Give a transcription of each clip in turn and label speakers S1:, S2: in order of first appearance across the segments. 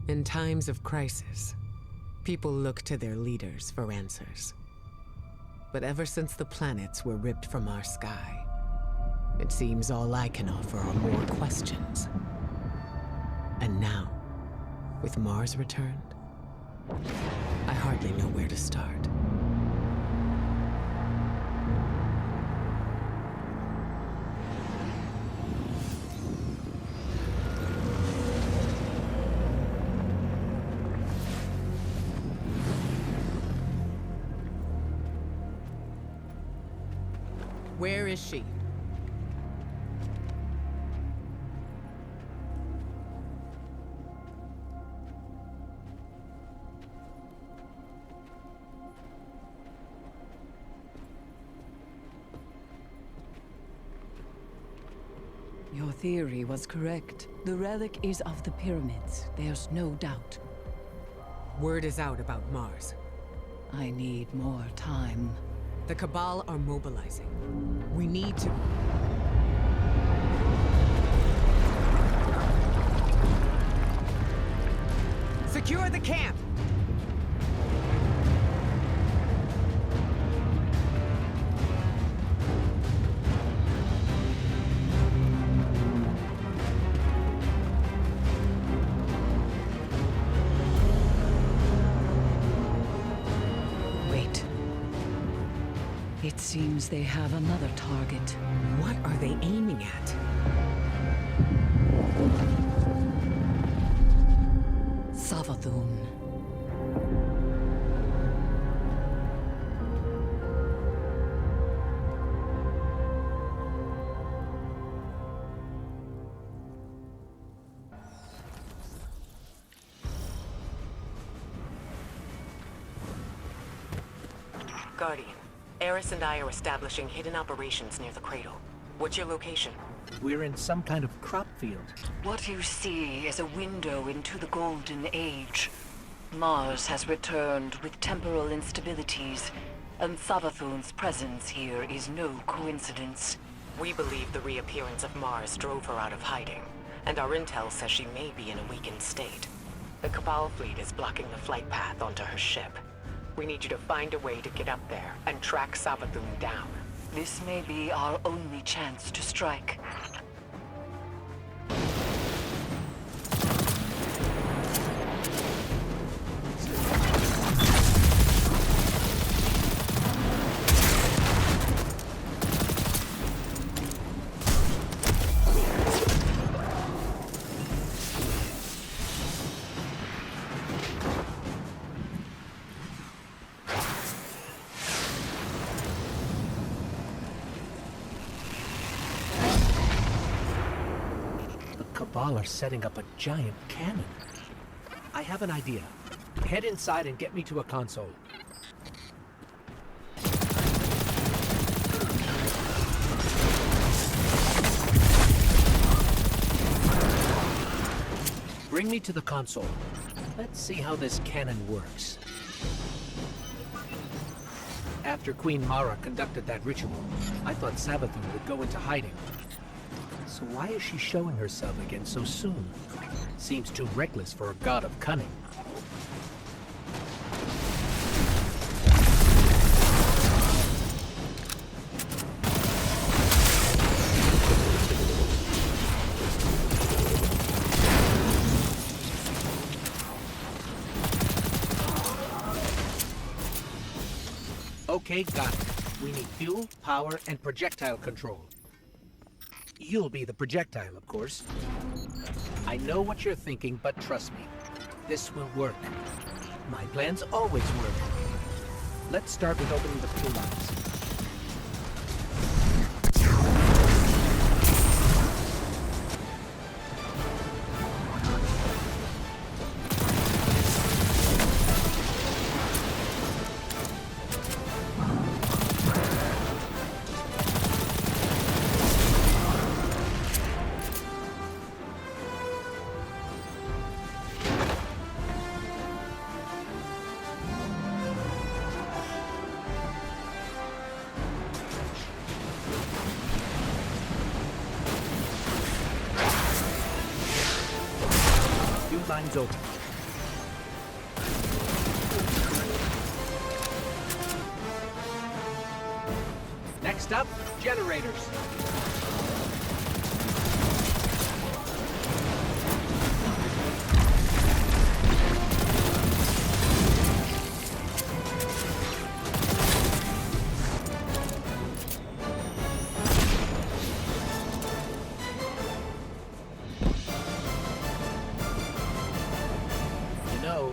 S1: In times of crisis, people look to their leaders for answers. But ever since the planets were ripped from our sky, it seems all I can offer are more questions. And now, with Mars returned, I hardly know where to start. Where is she?
S2: Your theory was correct. The relic is of the pyramids. There's no doubt.
S1: Word is out about Mars.
S2: I need more time.
S1: The Cabal are mobilizing. We need to... Secure the camp!
S2: It seems they have another target.
S1: What are they aiming at?
S2: Savathun.
S1: Guardian, Eris and I are establishing hidden operations near the cradle. What's your location?
S3: We're in some kind of crop field.
S2: What you see is a window into the Golden Age. Mars has returned with temporal instabilities, and Savathun's presence here is no coincidence.
S1: We believe the reappearance of Mars drove her out of hiding, and our intel says she may be in a weakened state. The Cabal fleet is blocking the flight path onto her ship. We need you to find a way to get up there and track Savathun down.
S2: This may be our only chance to strike.
S3: Cabal are setting up a giant cannon. I have an idea. Head inside and get me to a console. Bring me to the console. Let's see how this cannon works. After Queen Mara conducted that ritual, I thought Savathun would go into hiding. So why is she showing herself again so soon? Seems too reckless for a god of cunning. Okay, got it. We need fuel, power, and projectile control. You'll be the projectile, of course. I know what you're thinking, but trust me, this will work. My plans always work. Let's start with opening the fuel lines. Lines open. Next up, generators.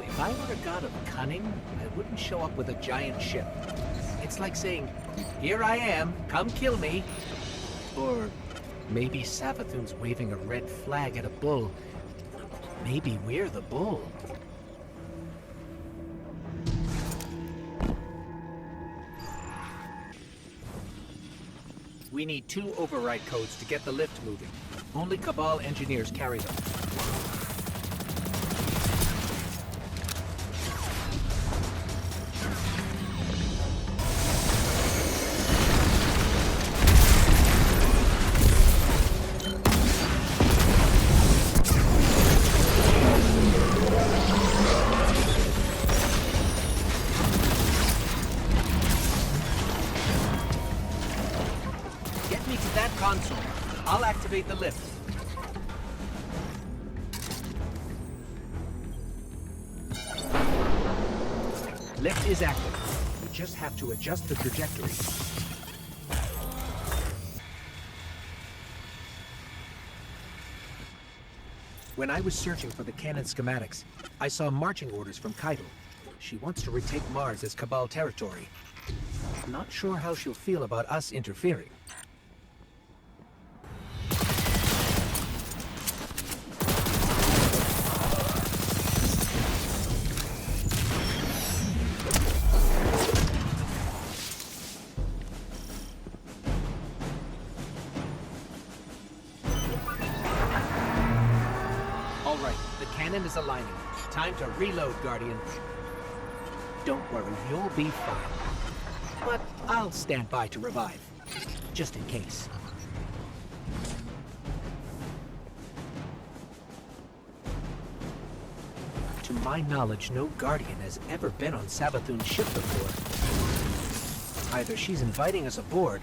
S3: If I were a god of cunning, I wouldn't show up with a giant ship. It's like saying, here I am, come kill me. Or maybe Savathun's waving a red flag at a bull. Maybe we're the bull. We need 2 override codes to get the lift moving. Only Cabal engineers carry them. Console. I'll activate the lift. Lift is active. We just have to adjust the trajectory. When I was searching for the cannon schematics, I saw marching orders from Kaito. She wants to retake Mars as Cabal territory. Not sure how she'll feel about us interfering. Cannon is aligning. Time to reload, Guardian. Don't worry, you'll be fine. But I'll stand by to revive, just in case. To my knowledge, no Guardian has ever been on Savathun's ship before. Either she's inviting us aboard,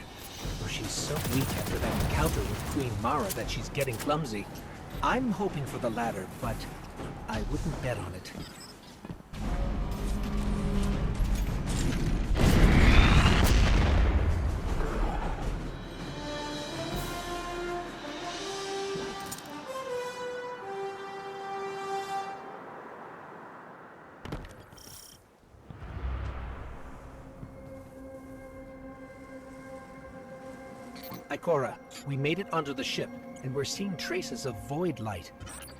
S3: or she's so weak after that encounter with Queen Mara that she's getting clumsy. I'm hoping for the latter, but I wouldn't bet on it. Ikora, we made it onto the ship, and we're seeing traces of void light.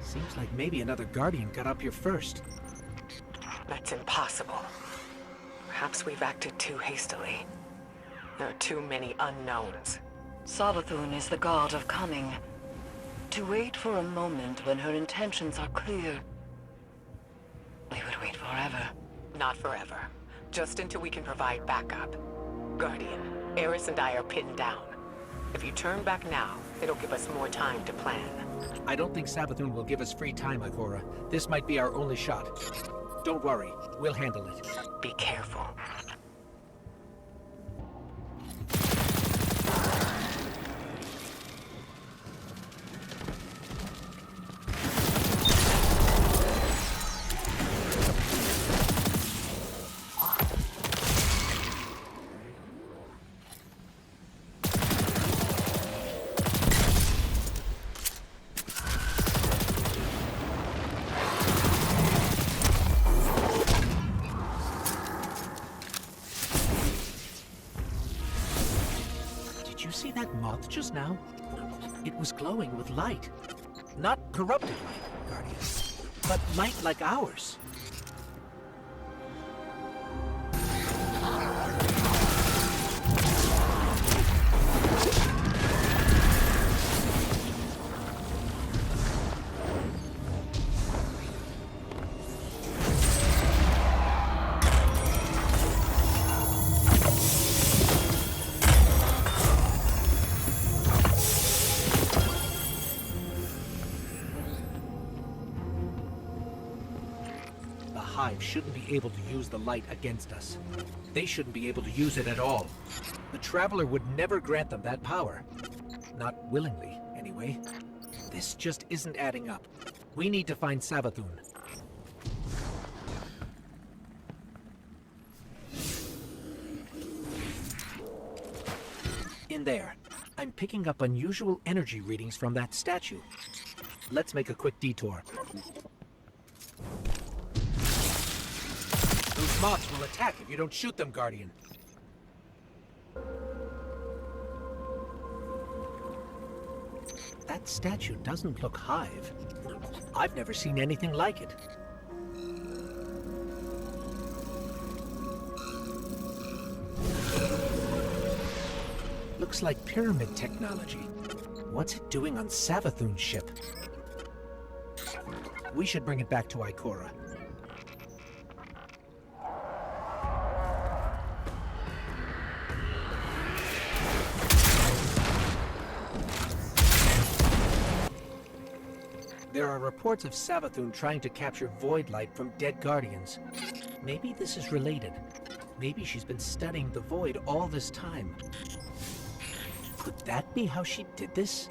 S3: Seems like maybe another Guardian got up here first.
S1: That's impossible. Perhaps we've acted too hastily. There are too many unknowns.
S2: Savathun is the god of cunning. To wait for a moment when her intentions are clear, we would wait forever.
S1: Not forever. Just until we can provide backup. Guardian, Eris and I are pinned down. If you turn back now, it'll give us more time to plan.
S3: I don't think Savathun will give us free time, Ikora. This might be our only shot. Don't worry, we'll handle it.
S1: Be careful.
S3: See that moth just now? It was glowing with light. Not corrupted light, Guardian, but light like ours. Hive shouldn't be able to use the light against us. They shouldn't be able to use it at all. The Traveler would never grant them that power. Not willingly, anyway. This just isn't adding up. We need to find Savathun. In there. I'm picking up unusual energy readings from that statue. Let's make a quick detour. Those mobs will attack if you don't shoot them, Guardian. That statue doesn't look Hive. I've never seen anything like it. Looks like pyramid technology. What's it doing on Savathun's ship? We should bring it back to Ikora. There are reports of Savathun trying to capture void light from dead Guardians. Maybe this is related. Maybe she's been studying the void all this time. Could that be how she did this?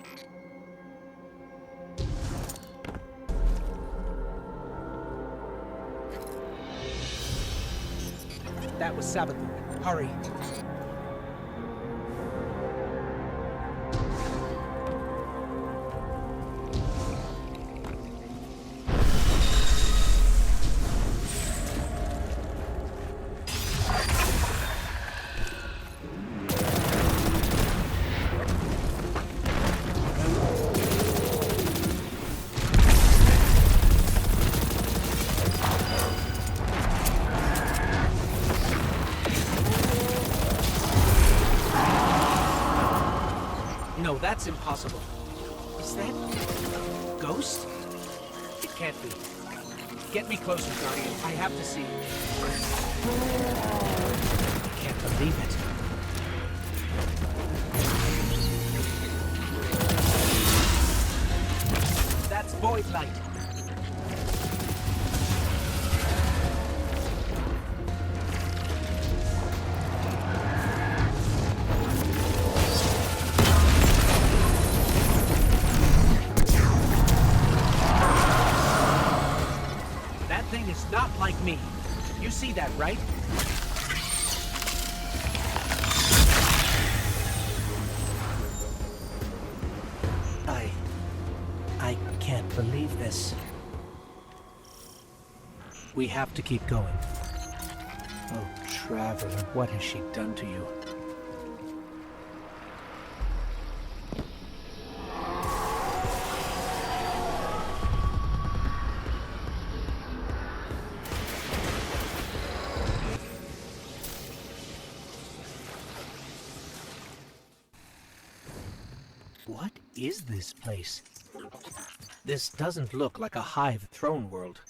S3: That was Savathun. Hurry. No, that's impossible. Is that a ghost? It can't be. Get me closer, Guardian. I have to see. I can't believe it. That's void light. Not like me. You see that, right? I can't believe this. We have to keep going. Oh, Traveler, what has she done to you? What is this place? This doesn't look like a Hive throne world.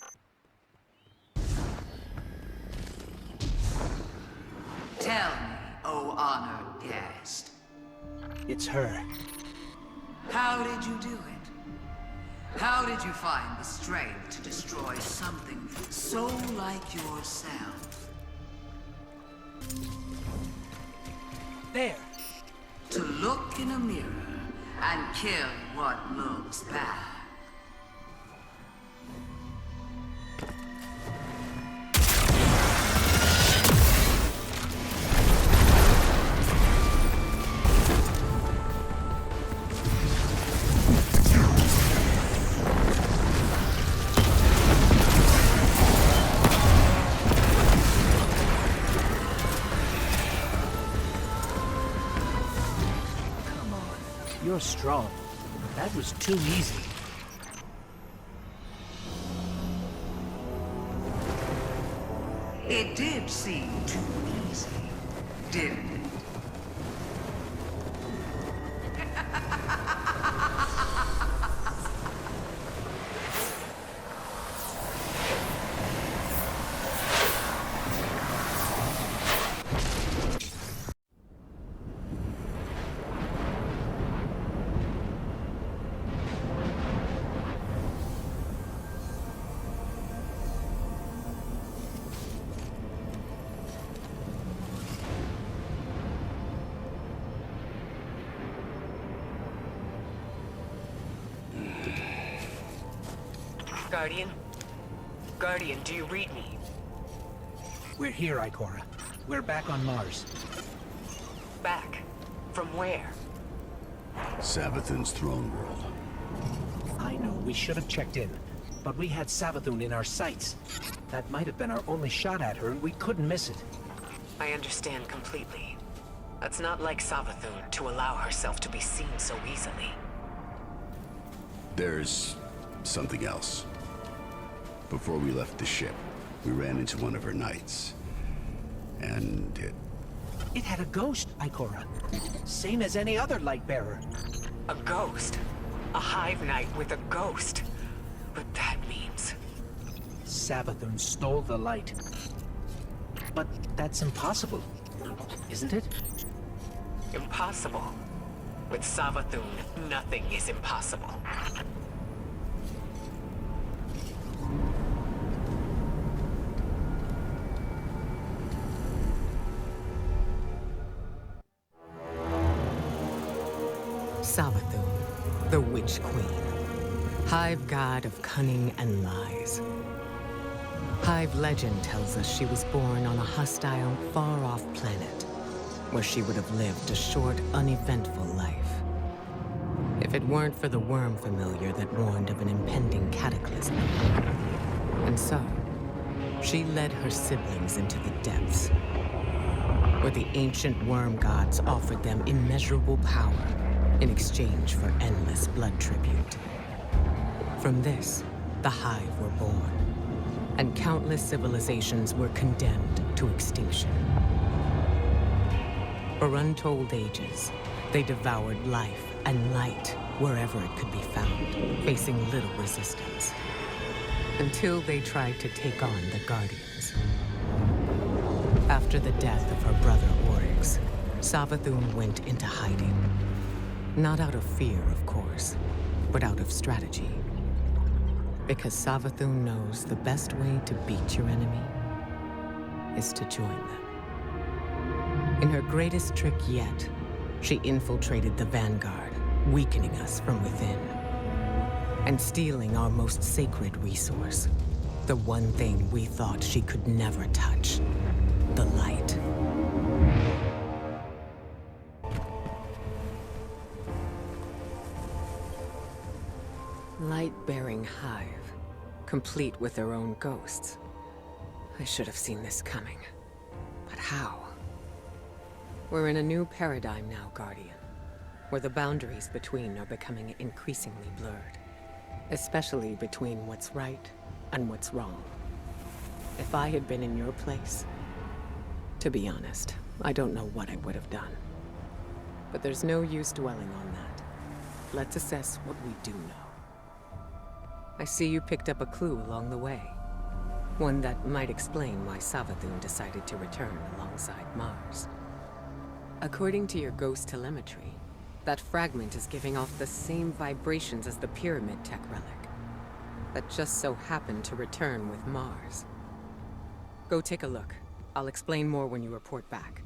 S4: Tell me, O honored guest.
S3: It's her.
S4: How did you do it? How did you find the strength to destroy something so like yourself?
S3: There!
S4: To look in a mirror and kill what looks bad.
S3: You're strong. That was too easy.
S4: It did seem too easy, didn't it?
S1: Guardian? Guardian, do you read me?
S3: We're here, Ikora. We're back on Mars.
S1: Back? From where?
S5: Savathun's throne world.
S3: I know we should have checked in, but we had Savathun in our sights. That might have been our only shot at her, and we couldn't miss it.
S1: I understand completely. It's not like Savathun to allow herself to be seen so easily.
S5: There's something else. Before we left the ship, we ran into one of her knights. And
S3: It had a ghost, Ikora. Same as any other light bearer.
S1: A ghost? A hive knight with a ghost? But that means...
S3: Savathun stole the light. But that's impossible, isn't it?
S1: Impossible. With Savathun, nothing is impossible. Savathun, the Witch Queen. Hive god of cunning and lies. Hive legend tells us she was born on a hostile, far-off planet, where she would have lived a short, uneventful life. If it weren't for the worm familiar that warned of an impending cataclysm. And so, she led her siblings into the depths, where the ancient worm gods offered them immeasurable power in exchange for endless blood tribute. From this, the Hive were born, and countless civilizations were condemned to extinction. For untold ages, they devoured life and light wherever it could be found, facing little resistance. Until they tried to take on the Guardians. After the death of her brother Oryx, Savathun went into hiding. Not out of fear, of course, but out of strategy. Because Savathun knows the best way to beat your enemy is to join them. In her greatest trick yet, she infiltrated the Vanguard, weakening us from within. And stealing our most sacred resource, the one thing we thought she could never touch, the light. Light-bearing hive, complete with their own ghosts. I should have seen this coming. But how? We're in a new paradigm now, Guardian, where the boundaries between are becoming increasingly blurred. Especially between what's right and what's wrong. If I had been in your place, to be honest, I don't know what I would have done. But there's no use dwelling on that. Let's assess what we do know. I see you picked up a clue along the way. One that might explain why Savathun decided to return alongside Mars. According to your ghost telemetry, that fragment is giving off the same vibrations as the Pyramid Tech relic. That just so happened to return with Mars. Go take a look. I'll explain more when you report back.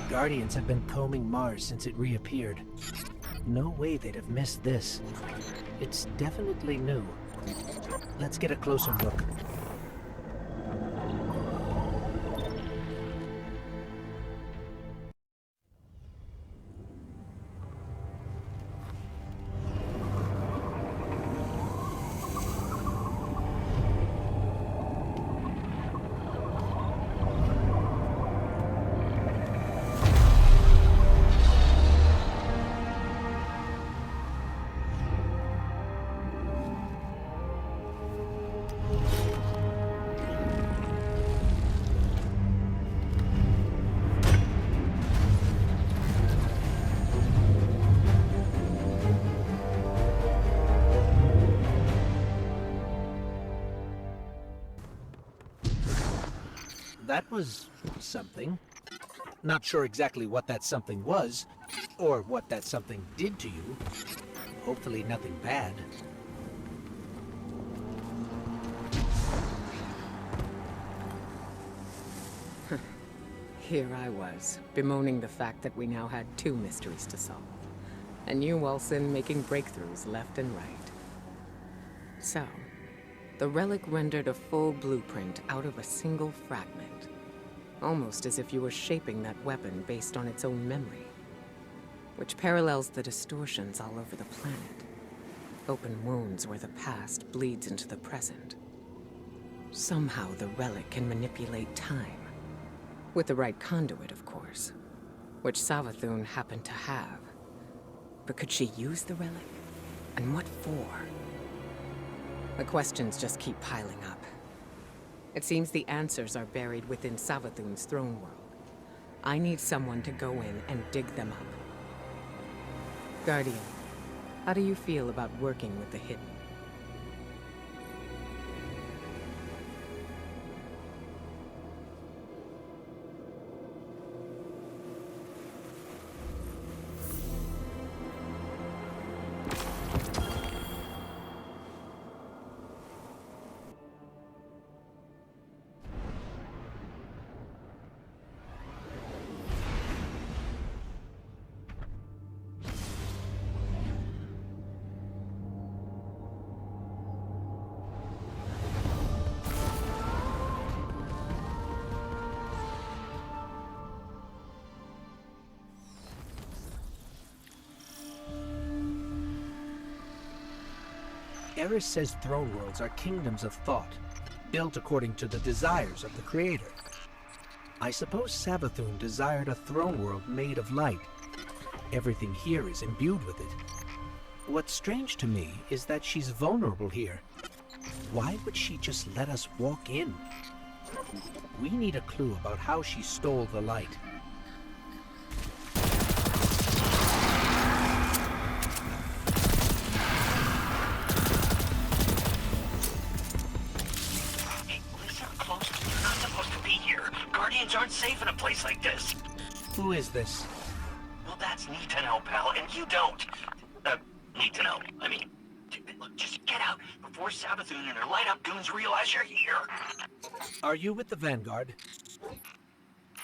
S3: Guardians have been combing Mars since it reappeared. No way they'd have missed this. It's definitely new. Let's get a closer look. that was something. Not sure exactly what that something was, or what that something did to you. Hopefully nothing bad.
S1: Here I was, bemoaning the fact that we now had 2 mysteries to solve. And you, Wilson, making breakthroughs left and right. So, the relic rendered a full blueprint out of a single fragment. Almost as if you were shaping that weapon based on its own memory. Which parallels the distortions all over the planet. Open wounds where the past bleeds into the present. Somehow the relic can manipulate time. With the right conduit, of course. Which Savathun happened to have. But could she use the relic? And what for? The questions just keep piling up. It seems the answers are buried within Savathun's throne world. I need someone to go in and dig them up. Guardian, how do you feel about working with the hidden?
S3: Eris says throne worlds are kingdoms of thought, built according to the desires of the creator. I suppose Savathun desired a throne world made of light. Everything here is imbued with it. What's strange to me is that she's vulnerable here. Why would she just let us walk in? We need a clue about how she stole the light.
S6: Aren't safe in a place like this.
S3: Who is this?
S6: Well, that's neat to know, pal, and you don't. Need to know. I mean, look, just get out before Savathun and her light-up goons realize you're here.
S3: Are you with the Vanguard?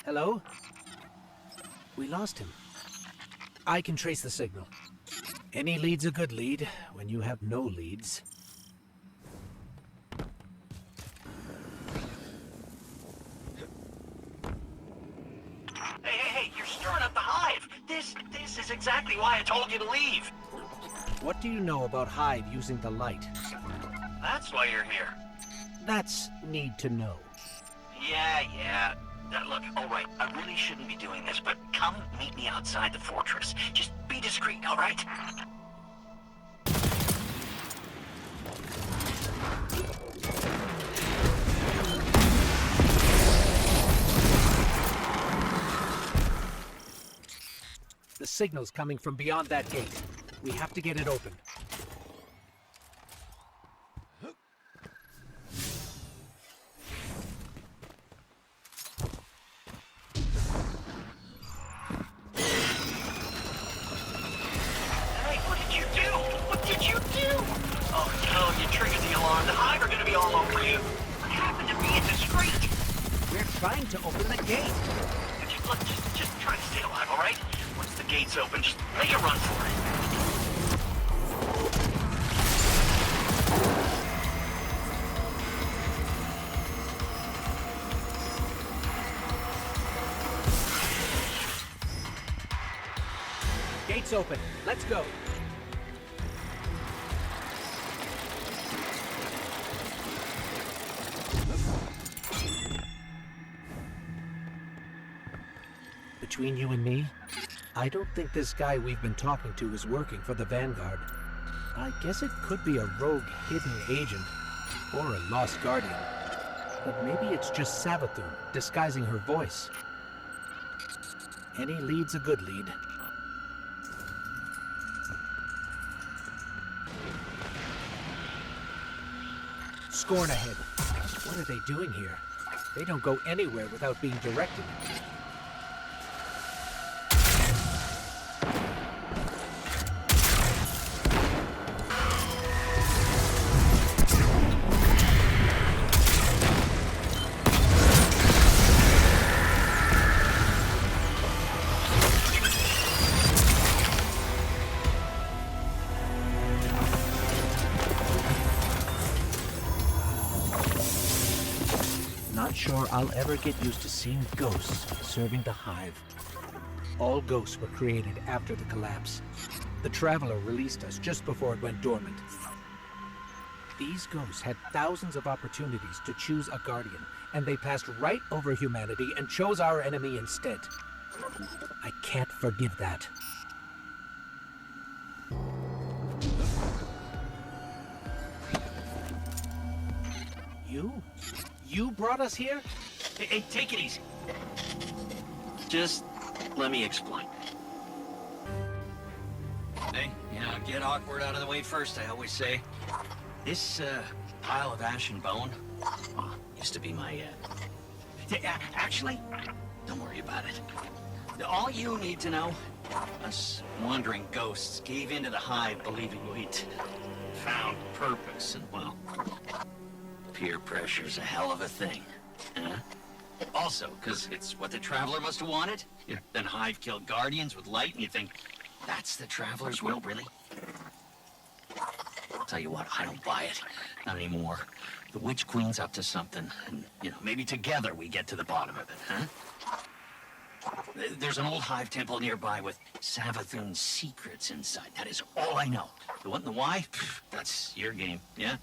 S3: Hello? We lost him. I can trace the signal. Any lead's a good lead when you have no leads.
S6: Hey, you're stirring up the hive. This is exactly why I told you to leave.
S3: What do you know about Hive using the light?
S6: That's why you're here.
S3: That's need to know.
S6: Yeah. Look, all right, I really shouldn't be doing this, but come meet me outside the fortress. Just be discreet, all right?
S3: The signal's coming from beyond that gate. We have to get it open.
S6: Hey, what did you do? What did you do? Oh no, you triggered the alarm. The hive are gonna be all over you. What happened to me in the street?
S3: We're trying to open the gate.
S6: Look, just try to stay alive, all right? Once the gate's open, just make a run for it.
S3: Gate's open. Let's go. Between you and me, I don't think this guy we've been talking to is working for the Vanguard. I guess it could be a rogue hidden agent, or a lost guardian. But maybe it's just Savathun disguising her voice. Any lead's a good lead. Scorn ahead. What are they doing here? They don't go anywhere without being directed. Not sure I'll ever get used to seeing ghosts serving the hive. All ghosts were created after the collapse. The Traveler released us just before it went dormant. These ghosts had thousands of opportunities to choose a guardian, and they passed right over humanity and chose our enemy instead. I can't forgive that. You brought us here?
S6: Hey, take it easy. Just let me explain. Hey, get awkward out of the way first, I always say. This, pile of ash and bone, used to be my, actually, don't worry about it. All you need to know, us wandering ghosts gave into the hive believing we'd found purpose, and well, peer pressure's a hell of a thing. Also, because it's what the Traveler must have wanted. Then Hive killed Guardians with light, and you think, that's the Traveler's will, really? I'll tell you what, I don't buy it. Not anymore. The Witch Queen's up to something, and, maybe together we get to the bottom of it, huh? There's an old Hive temple nearby with Savathun's secrets inside. That is all I know. The what and the why? That's your game, yeah?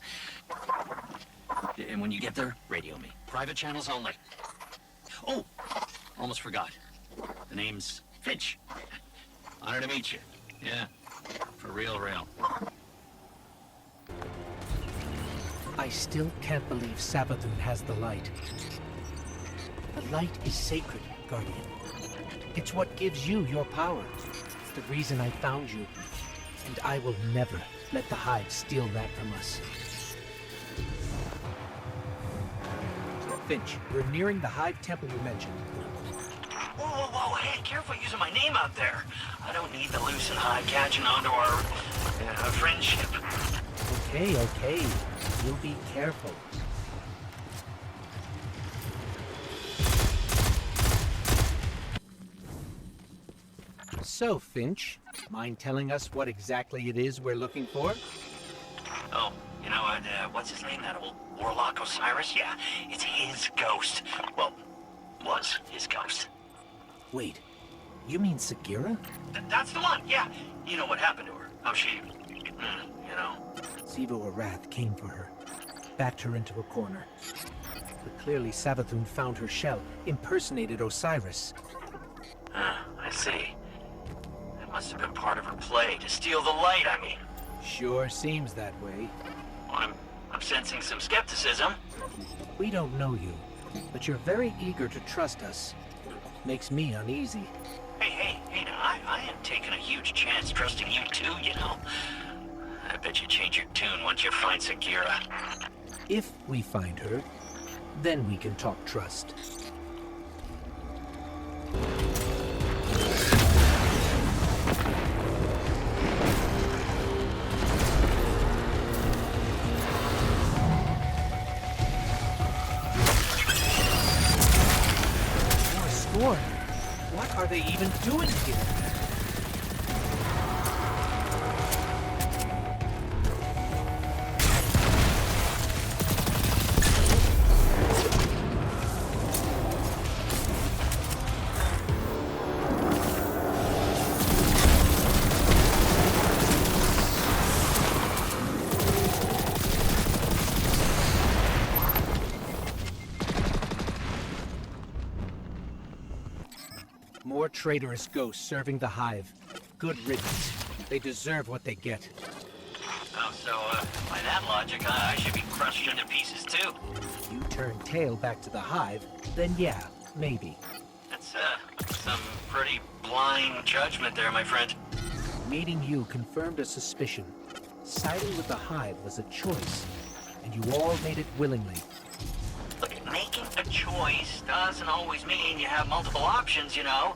S6: And when you get there, radio me. Private channels only. Oh, almost forgot. The name's Finch. Honor to meet you. Yeah, for real.
S3: I still can't believe Savathun has the light. The light is sacred, Guardian. It's what gives you your power. The reason I found you. And I will never let the Hive steal that from us. Finch, we're nearing the Hive temple you mentioned.
S6: Whoa, hey, careful using my name out there. I don't need the loose and Hive catching onto our friendship.
S3: Okay. You'll be careful. So, Finch, mind telling us what exactly it is we're looking for?
S6: Oh, what's his name, that old warlock Osiris? Yeah, it's his ghost. Well, was his ghost.
S3: Wait, you mean Sagira?
S6: That's the one, yeah. You know what happened to her. How she,
S3: Siva Arath came for her, backed her into a corner. But clearly Savathun found her shell, impersonated Osiris.
S6: I see. That must have been part of her play, to steal the light, I mean.
S3: Sure seems that way.
S6: I'm sensing some skepticism.
S3: We don't know you, but you're very eager to trust us. Makes me uneasy.
S6: Hey, now, I am taking a huge chance trusting you too, I bet you change your tune once you find Sagira.
S3: If we find her, then we can talk trust. What are they even doing here? More traitorous ghosts serving the Hive. Good riddance. They deserve what they get.
S6: Oh, so, by that logic, I should be crushed into pieces too.
S3: You turn tail back to the Hive, then yeah, maybe.
S6: That's, some pretty blind judgment there, my friend.
S3: Meeting you confirmed a suspicion. Siding with the Hive was a choice, and you all made it willingly.
S6: Look, make making a choice doesn't always mean you have multiple options, you know?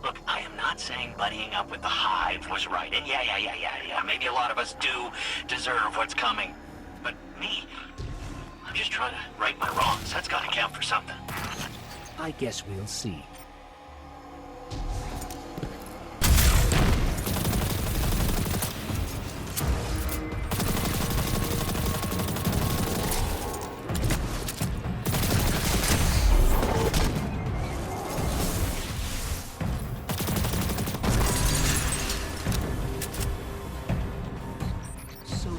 S6: Look, I am not saying buddying up with the Hive was right, and yeah, maybe a lot of us do deserve what's coming. But me, I'm just trying to right my wrongs. That's gotta count for something.
S3: I guess we'll see.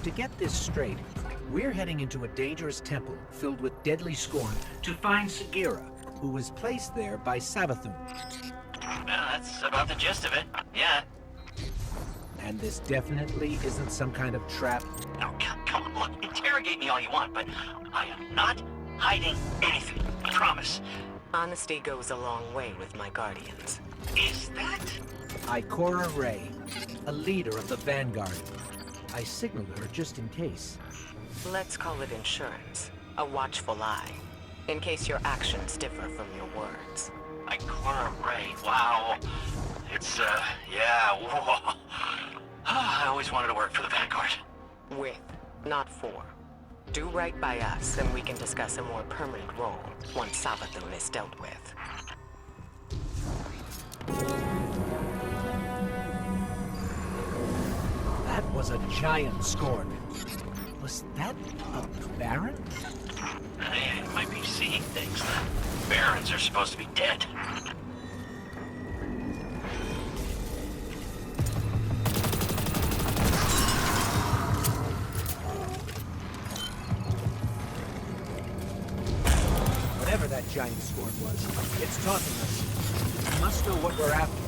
S3: To get this straight, we're heading into a dangerous temple filled with deadly scorn to find Sagira, who was placed there by Savathun.
S6: Well, that's about the gist of it, yeah.
S3: And this definitely isn't some kind of trap.
S6: Now, come on, look, interrogate me all you want, but I am not hiding anything, I promise.
S1: Honesty goes a long way with my guardians.
S6: Is that?
S3: Ikora Ray, a leader of the Vanguard. I signaled her just in case.
S1: Let's call it insurance. A watchful eye. In case your actions differ from your words.
S6: Ikora Ray, wow. It's, yeah, whoa. I always wanted to work for the Vanguard.
S1: With, not for. Do right by us, and we can discuss a more permanent role once Savathun is dealt with.
S3: That was a giant scorn. Was that a Baron?
S6: I might be seeing things. The Barons are supposed to be dead.
S3: Whatever that giant scorn was, it's taunting us. We must know what we're after.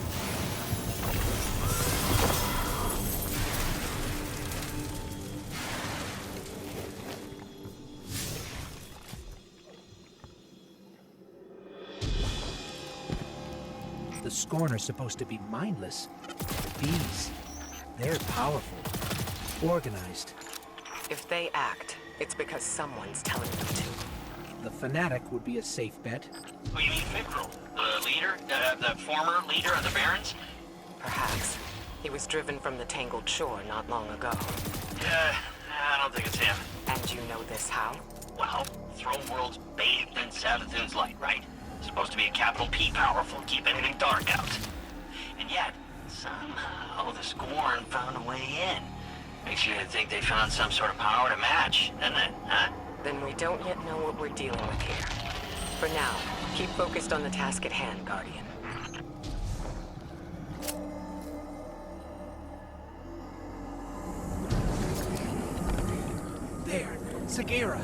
S3: The Scorn are supposed to be mindless. These, they're powerful, organized.
S1: If they act, it's because someone's telling them to.
S3: The Fanatic would be a safe bet.
S6: Who you mean, Fikrul? The leader? The former leader of the Barons?
S1: Perhaps. He was driven from the Tangled Shore not long ago.
S6: Yeah, I don't think it's him.
S1: And you know this how?
S6: Well, Throne World's bathed in Savathun's light, right? Supposed to be a capital P powerful, keep anything dark out. And yet, somehow the Scorn found a way in. Makes you think they found some sort of power to match, doesn't it, huh?
S1: Then we don't yet know what we're dealing with here. For now, keep focused on the task at hand, Guardian.
S3: There, Sagira.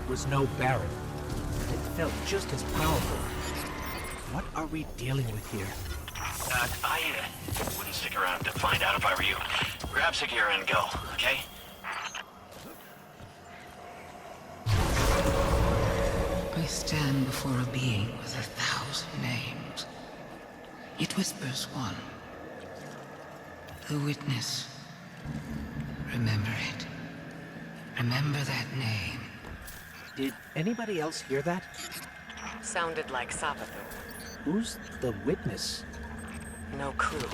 S3: Was no Baron. It felt just as powerful. What are we dealing with here?
S6: I wouldn't stick around to find out if I were you. Grab Sagira and go, okay?
S4: I stand before a being with 1,000 names. It whispers one. The witness. Remember it. Remember that name.
S3: Did anybody else hear that?
S1: Sounded like Savathun.
S3: Who's the witness?
S1: No clue.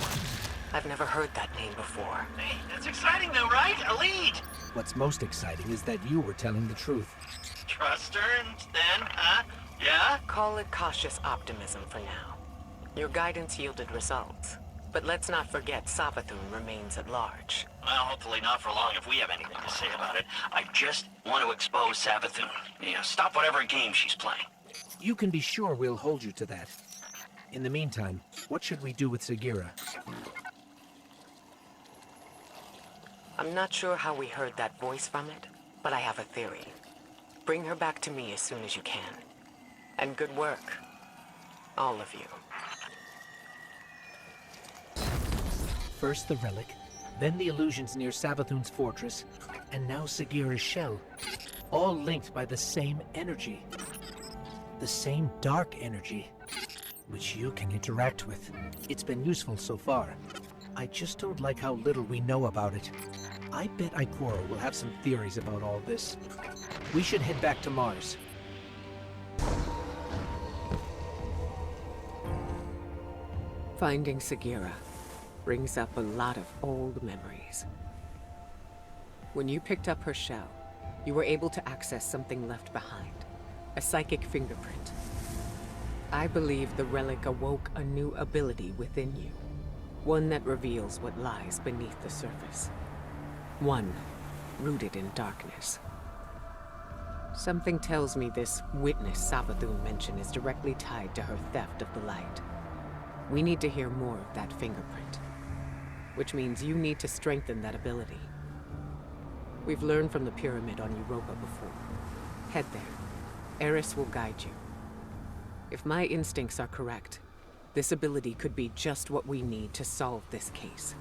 S1: I've never heard that name before.
S6: Hey, that's exciting though, right? A lead!
S3: What's most exciting is that you were telling the truth.
S6: Trust her, and then, huh? Yeah?
S1: Call it cautious optimism for now. Your guidance yielded results. But let's not forget Savathun remains at large.
S6: Well, hopefully not for long if we have anything to say about it. I just want to expose Savathun. You know, stop whatever game she's playing.
S3: You can be sure we'll hold you to that. In the meantime, what should we do with Sagira?
S1: I'm not sure how we heard that voice from it, but I have a theory. Bring her back to me as soon as you can. And good work. All of you.
S3: First the relic, then the illusions near Savathun's fortress, and now Sagira's shell. All linked by the same energy. The same dark energy, which you can interact with. It's been useful so far. I just don't like how little we know about it. I bet Ikora will have some theories about all this. We should head back to Mars.
S1: Finding Sagira brings up a lot of old memories. When you picked up her shell, you were able to access something left behind, a psychic fingerprint. I believe the relic awoke a new ability within you, one that reveals what lies beneath the surface. One rooted in darkness. Something tells me this witness Savathun mentioned is directly tied to her theft of the light. We need to hear more of that fingerprint, which means you need to strengthen that ability. We've learned from the pyramid on Europa before. Head there. Eris will guide you. If my instincts are correct, this ability could be just what we need to solve this case.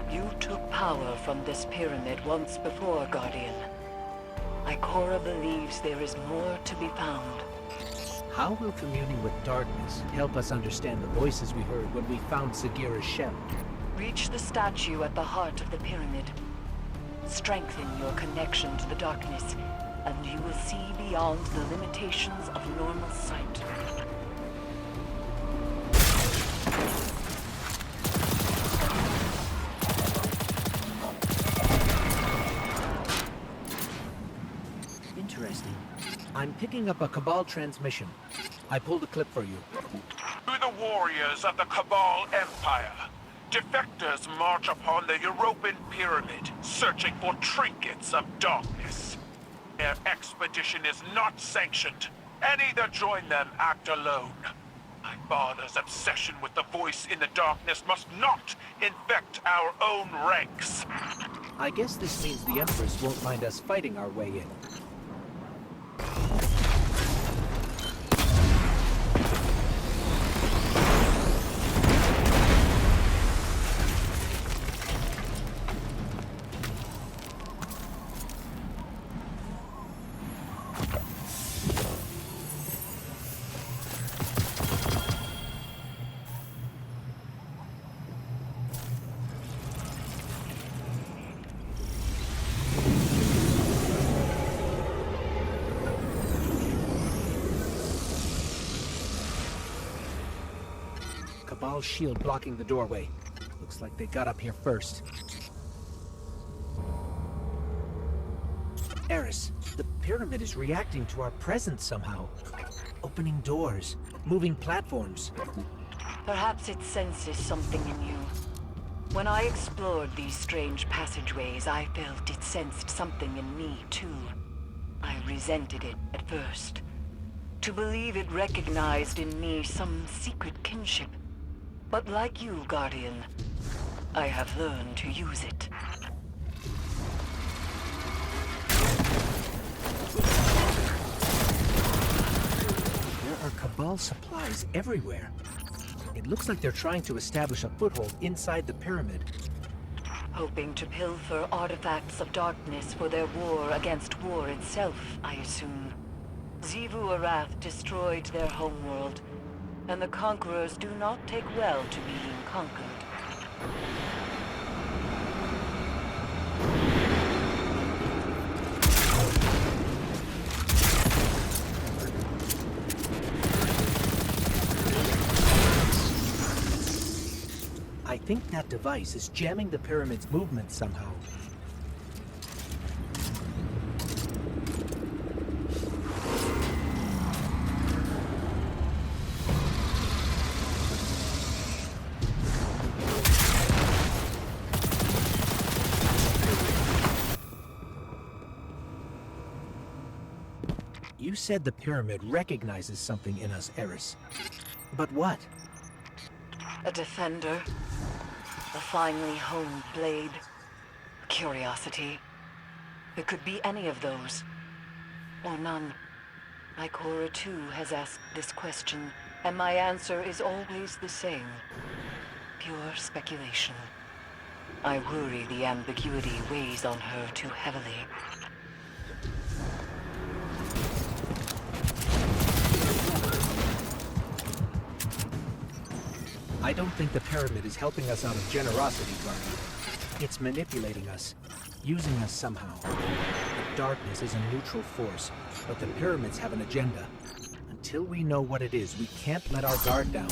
S2: You took power from this pyramid once before, Guardian. Ikora believes there is more to be found.
S3: How will communing with darkness help us understand the voices we heard when we found Sagira's shell?
S2: Reach the statue at the heart of the pyramid. Strengthen your connection to the darkness, and you will see beyond the limitations of normal sight.
S3: Interesting. I'm picking up a Cabal transmission. I pulled a clip for you.
S7: To the warriors of the Cabal Empire, defectors march upon the European pyramid, searching for trinkets of darkness. Their expedition is not sanctioned. Any that join them act alone. My father's obsession with the voice in the darkness must not infect our own ranks.
S3: I guess this means the Empress won't mind us fighting our way in. Cabal's shield blocking the doorway. Looks like they got up here first. Eris, the pyramid is reacting to our presence somehow. Opening doors, moving platforms.
S2: Perhaps it senses something in you. When I explored these strange passageways, I felt it sensed something in me, too. I resented it at first. To believe it recognized in me some secret kinship. But like you, Guardian, I have learned to use it.
S3: There are Cabal supplies everywhere. It looks like they're trying to establish a foothold inside the pyramid.
S2: Hoping to pilfer artifacts of darkness for their war against war itself, I assume. Xivu Arath destroyed their homeworld, and the conquerors do not take well to being conquered.
S3: I think that device is jamming the pyramid's movement somehow. You said the pyramid recognizes something in us, Eris. But what?
S2: A defender. A finely honed blade. A curiosity. It could be any of those. Or none. Ikora too has asked this question, and my answer is always the same. Pure speculation. I worry the ambiguity weighs on her too heavily.
S3: I don't think the pyramid is helping us out of generosity, Guardian. It's manipulating us, using us somehow. The darkness is a neutral force, but the pyramids have an agenda. Until we know what it is, we can't let our guard down.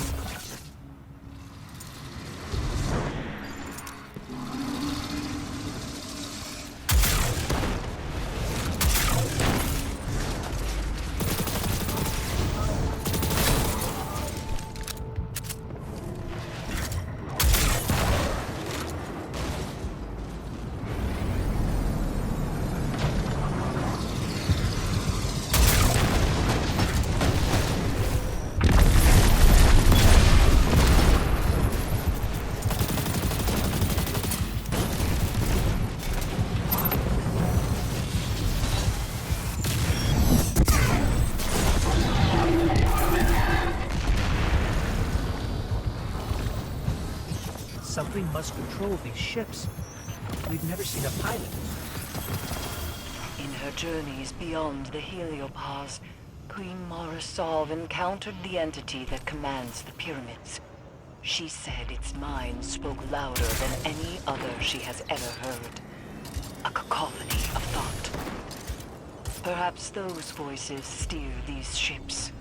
S3: Something must control these ships. We've never seen a pilot.
S2: In her journeys beyond the heliopause, Queen Mara Sov encountered the entity that commands the pyramids. She said its mind spoke louder than any other she has ever heard. A cacophony of thought. Perhaps those voices steer these ships.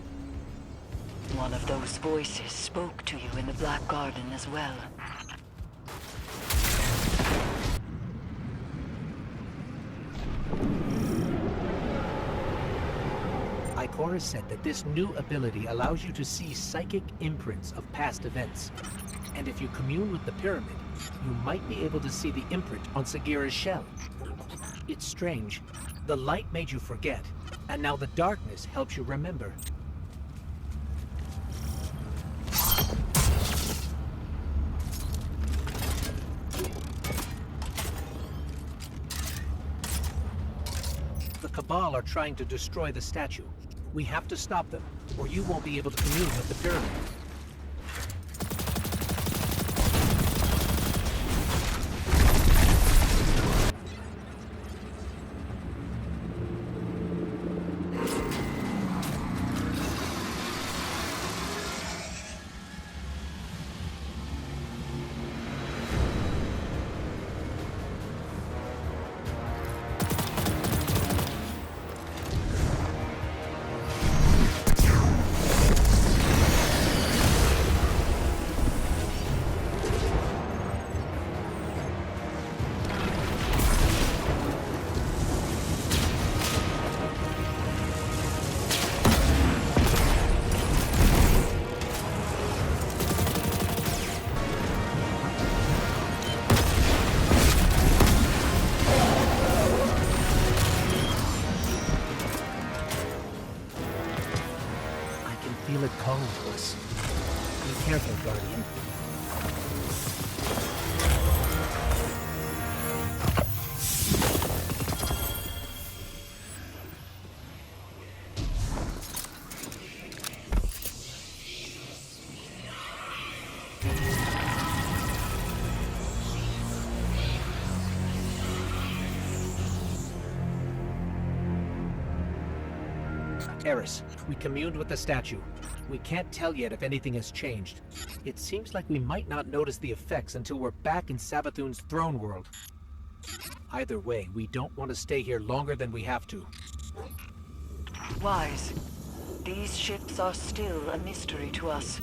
S2: One of those voices spoke to you in the Black Garden as well.
S3: Ikora said that this new ability allows you to see psychic imprints of past events. And if you commune with the pyramid, you might be able to see the imprint on Sagira's shell. It's strange. The light made you forget, and now the darkness helps you remember. The Cabal are trying to destroy the statue. We have to stop them, or you won't be able to commune with the pyramid. Feel it calling to us. Be careful, Guardian. Eris, we communed with the statue. We can't tell yet if anything has changed. It seems like we might not notice the effects until we're back in Savathun's throne world. Either way, we don't want to stay here longer than we have to.
S2: Wise. These ships are still a mystery to us.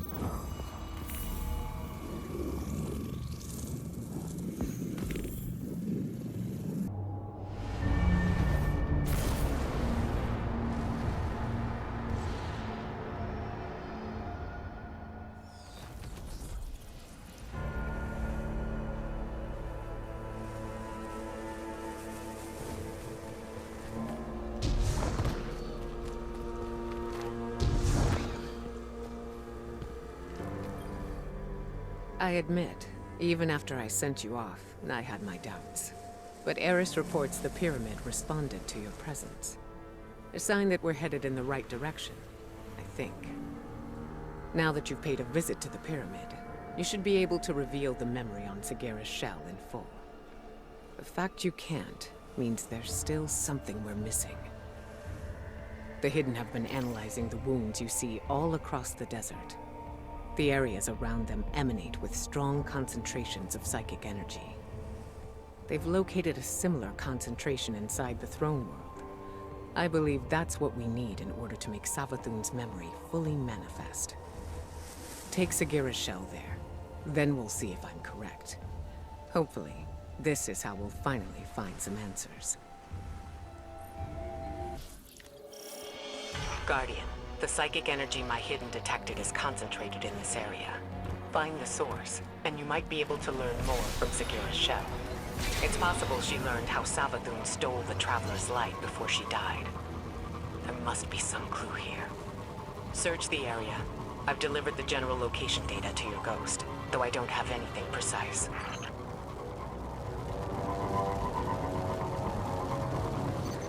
S1: I admit, even after I sent you off, I had my doubts. But Eris reports the pyramid responded to your presence. A sign that we're headed in the right direction, I think. Now that you've paid a visit to the pyramid, you should be able to reveal the memory on Sagira's shell in full. The fact you can't means there's still something we're missing. The Hidden have been analyzing the wounds you see all across the desert. The areas around them emanate with strong concentrations of psychic energy. They've located a similar concentration inside the throne world. I believe that's what we need in order to make Savathun's memory fully manifest. Take Sagira's shell there. Then we'll see if I'm correct. Hopefully, this is how we'll finally find some answers. Guardian, the psychic energy my Hidden detected is concentrated in this area. Find the source, and you might be able to learn more from Sagira's shell. It's possible she learned how Savathun stole the Traveler's light before she died. There must be some clue here. Search the area. I've delivered the general location data to your ghost, though I don't have anything precise.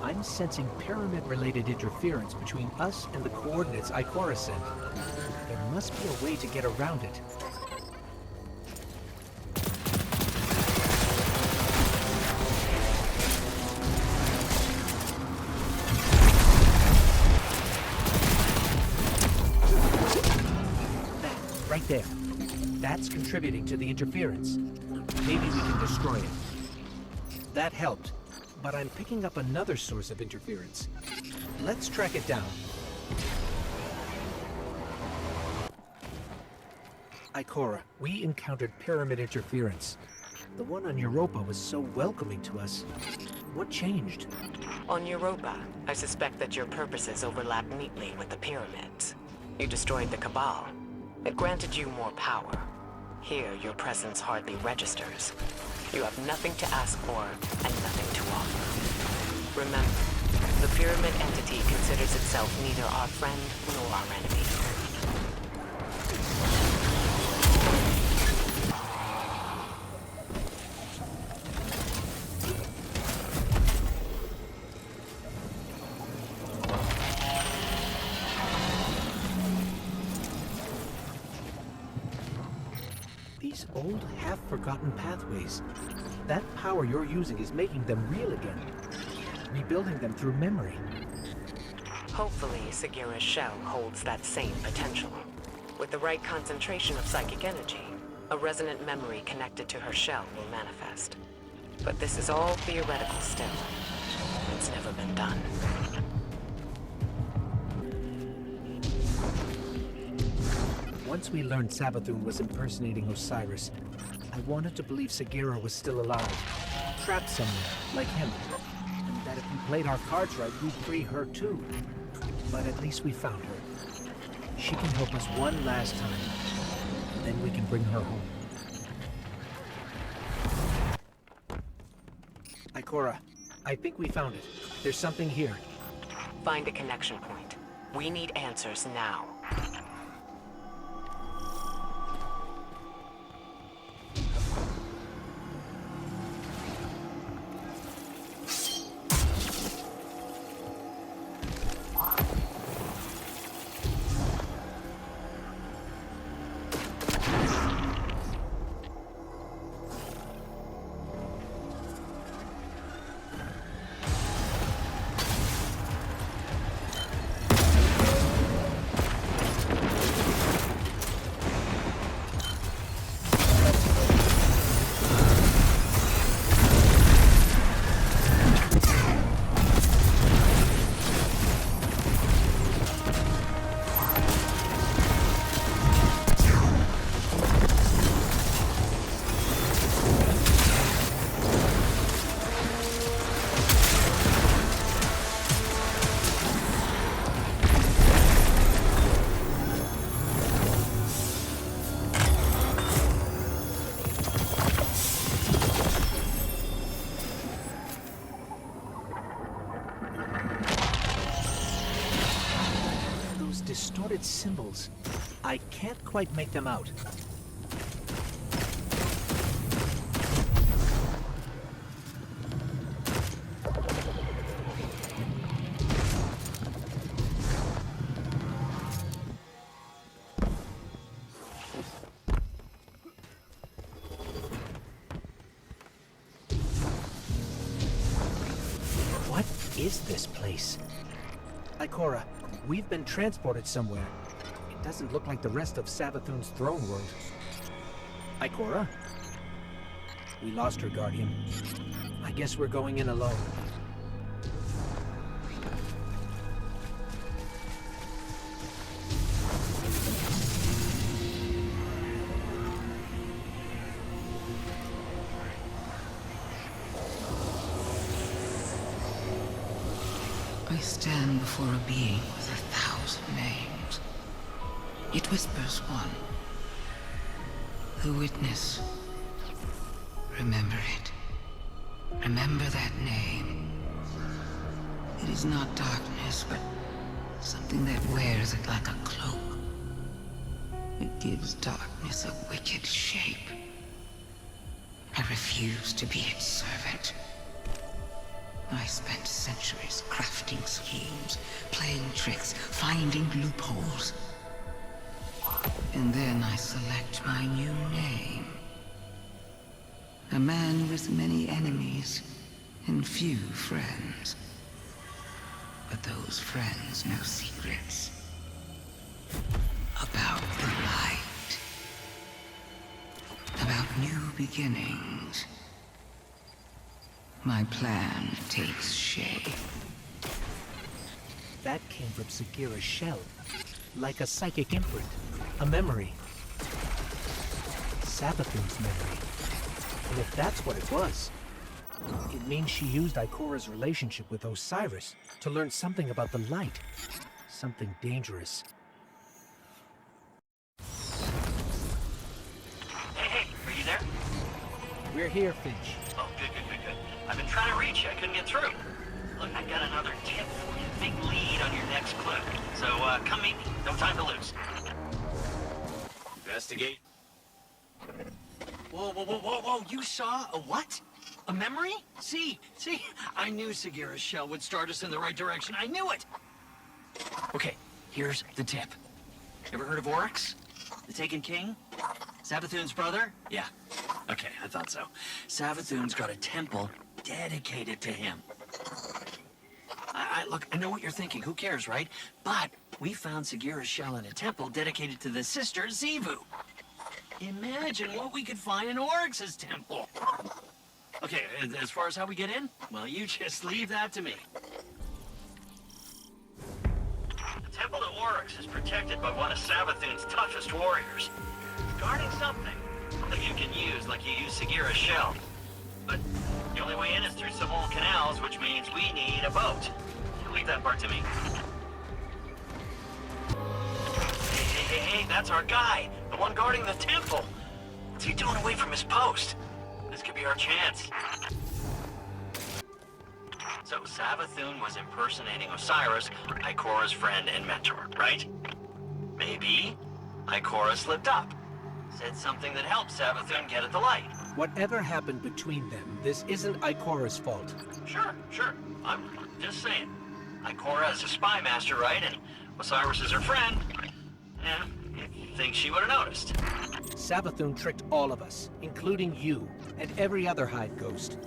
S3: I'm sensing pyramid-related interference between us and the coordinates Ikora sent. There must be a way to get around it. That, right there. That's contributing to the interference. Maybe we can destroy it. That helped. But I'm picking up another source of interference. Let's track it down. Ikora, we encountered pyramid interference. The one on Europa was so welcoming to us. What changed?
S1: On Europa, I suspect that your purposes overlap neatly with the pyramids. You destroyed the Cabal. It granted you more power. Here, your presence hardly registers. You have nothing to ask for and nothing to offer. Remember, the pyramid entity considers itself neither our friend nor our enemy.
S3: These old, half-forgotten pathways. That power you're using is making them real again. Rebuilding them through memory.
S1: Hopefully, Sagira's shell holds that same potential. With the right concentration of psychic energy, a resonant memory connected to her shell will manifest. But this is all theoretical still. It's never been done.
S3: Once we learned Savathun was impersonating Osiris, I wanted to believe Sagira was still alive, trapped somewhere, like him, and that if we played our cards right, we'd free her too. But at least we found her. She can help us one last time, and then we can bring her home. Ikora, I think we found it. There's something here.
S1: Find a connection point. We need answers now.
S3: Distorted symbols. I can't quite make them out. is this place? Ikora, we've been transported somewhere. It doesn't look like the rest of Savathun's throne world. Ikora? We lost her, Guardian. I guess we're going in alone.
S4: I stand before a being with 1,000 names. It whispers one. The witness. Remember it. Remember that name. It is not darkness, but something that wears it like a cloak. It gives darkness a wicked shape. I refuse to be its servant. I spent centuries crafting schemes, playing tricks, finding loopholes. And then I select my new name. A man with many enemies and few friends. But those friends know secrets about the light. About new beginnings. My plan takes shape.
S3: That came from Sagira's shell. Like a psychic imprint. A memory. Savathun's memory. And if that's what it was, it means she used Ikora's relationship with Osiris to learn something about the light. Something dangerous.
S6: Hey, are you there?
S3: We're here, Finch.
S6: Oh, good. I've been trying to reach you. I couldn't get through. Look, I got another tip for you. Big lead on your next clue. So, come meet me. No time to lose. Investigate. Whoa. You saw a what? A memory? See, I knew Sagira's shell would start us in the right direction. I knew it! Okay, here's the tip. Ever heard of Oryx? The Taken King? Savathun's brother? Yeah. Okay, I thought so. Savathun's got a temple dedicated to him. Look, I know what you're thinking. Who cares, right? But we found Sagira's shell in a temple dedicated to the sister Xivu. Imagine what we could find in Oryx's temple. Okay, as far as how we get in, well, you just leave that to me. The temple to Oryx is protected by one of Savathun's toughest warriors, guarding something that you can use like you use Sagira's shell. But the only way in is through some old canals, which means we need a boat. You leave that part to me. Hey, that's our guy, the one guarding the temple. What's he doing away from his post? This could be our chance. So Savathun was impersonating Osiris, Ikora's friend and mentor, right? Maybe Ikora slipped up, said something that helped Savathun get at the light.
S3: Whatever happened between them, this isn't Ikora's fault.
S6: Sure. I'm just saying. Ikora is a spy master, right? And Osiris is her friend. Yeah, you'd think she would have noticed.
S3: Savathun tricked all of us, including you, and every other Hive Ghost.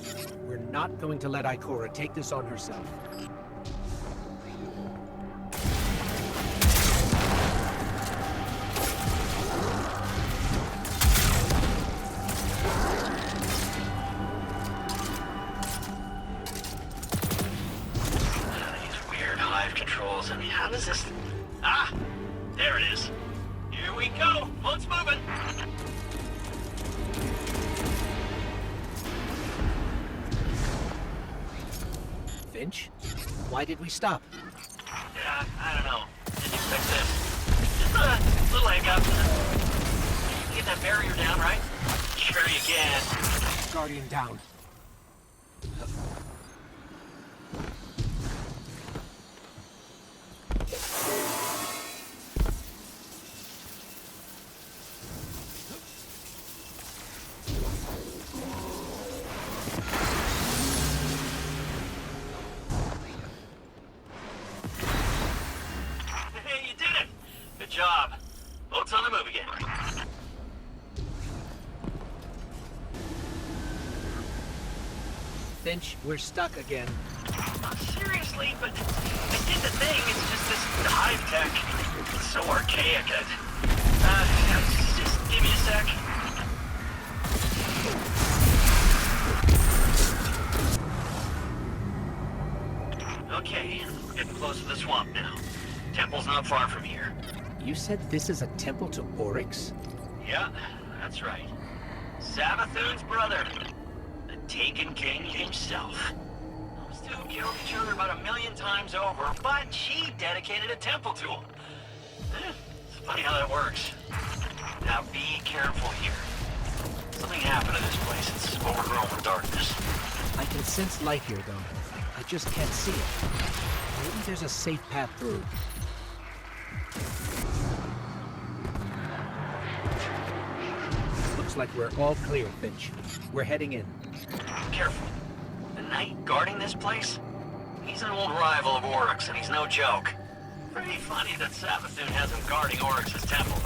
S3: We're not going to let Ikora take this on herself.
S6: These weird Hive controls. I mean, how does this... Ah! There it is. Here we go. Boat's moving.
S3: Finch? Why did we stop?
S6: Yeah, I don't know. Didn't expect this. Just a little hiccup. You can get that barrier down, right? Sure you can.
S3: Guardian down.
S6: Hey, you did it. Good job. Boat's on the move again.
S3: Finch, we're stuck again.
S6: Seriously, but I did the thing. It's just this hive tech. It's so archaic. Just give me a sec. Okay, we're getting close to the swamp now. Temple's not far from here.
S3: You said this is a temple to Oryx?
S6: Yeah, that's right. Savathun's brother. The Taken King himself. Those two killed each other about 1,000,000 times over, but she dedicated a temple to him. It's funny how that works. Now be careful here. Something happened to this place. It's overgrown with darkness.
S3: I can sense light here, though. I just can't see it. Maybe there's a safe path through. Looks like we're all clear, Finch. We're heading in.
S6: Careful. The knight guarding this place? He's an old rival of Oryx, and he's no joke. Pretty funny that Savathun has him guarding Oryx's temple.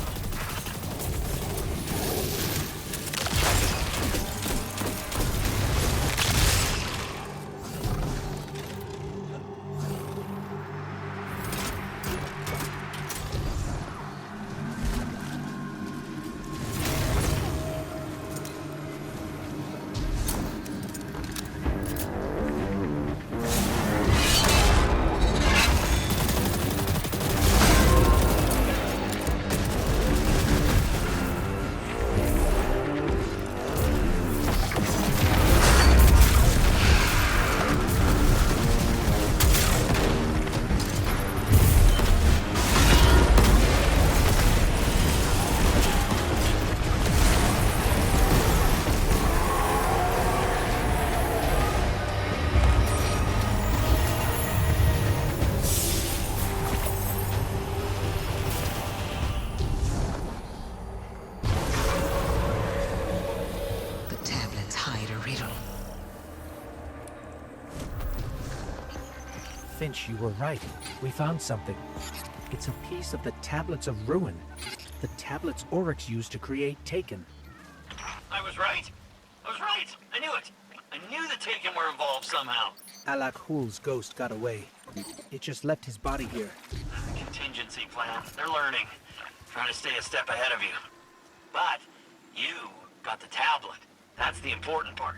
S3: Finch, you were right. We found something. It's a piece of the Tablets of Ruin. The tablets Oryx used to create Taken.
S6: I was right. I knew it. I knew the Taken were involved somehow.
S3: Alak Hul's ghost got away. It just left his body here.
S6: Contingency plan. They're learning. Trying to stay a step ahead of you. But you got the tablet. That's the important part.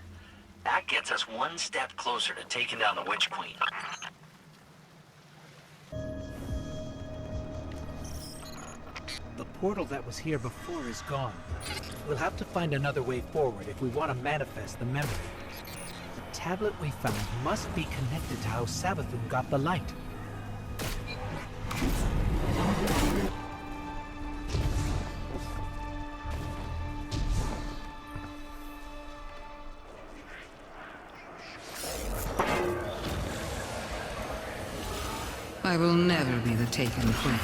S6: That gets us one step closer to taking down the Witch Queen.
S3: The portal that was here before is gone. We'll have to find another way forward if we want to manifest the memory. The tablet we found must be connected to how Savathun got the light.
S4: I will never be the Taken Queen.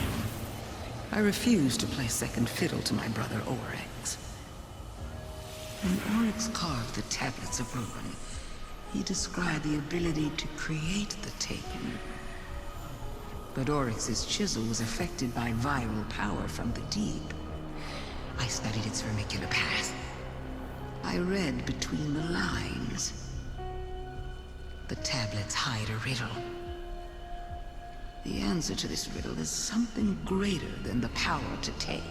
S4: I refuse to play second fiddle to my brother Oryx. When Oryx carved the Tablets of Ruin, he described the ability to create the Taken. But Oryx's chisel was affected by viral power from the deep. I studied its vermicular path. I read between the lines. The tablets hide a riddle. The answer to this riddle is something greater than the power to take.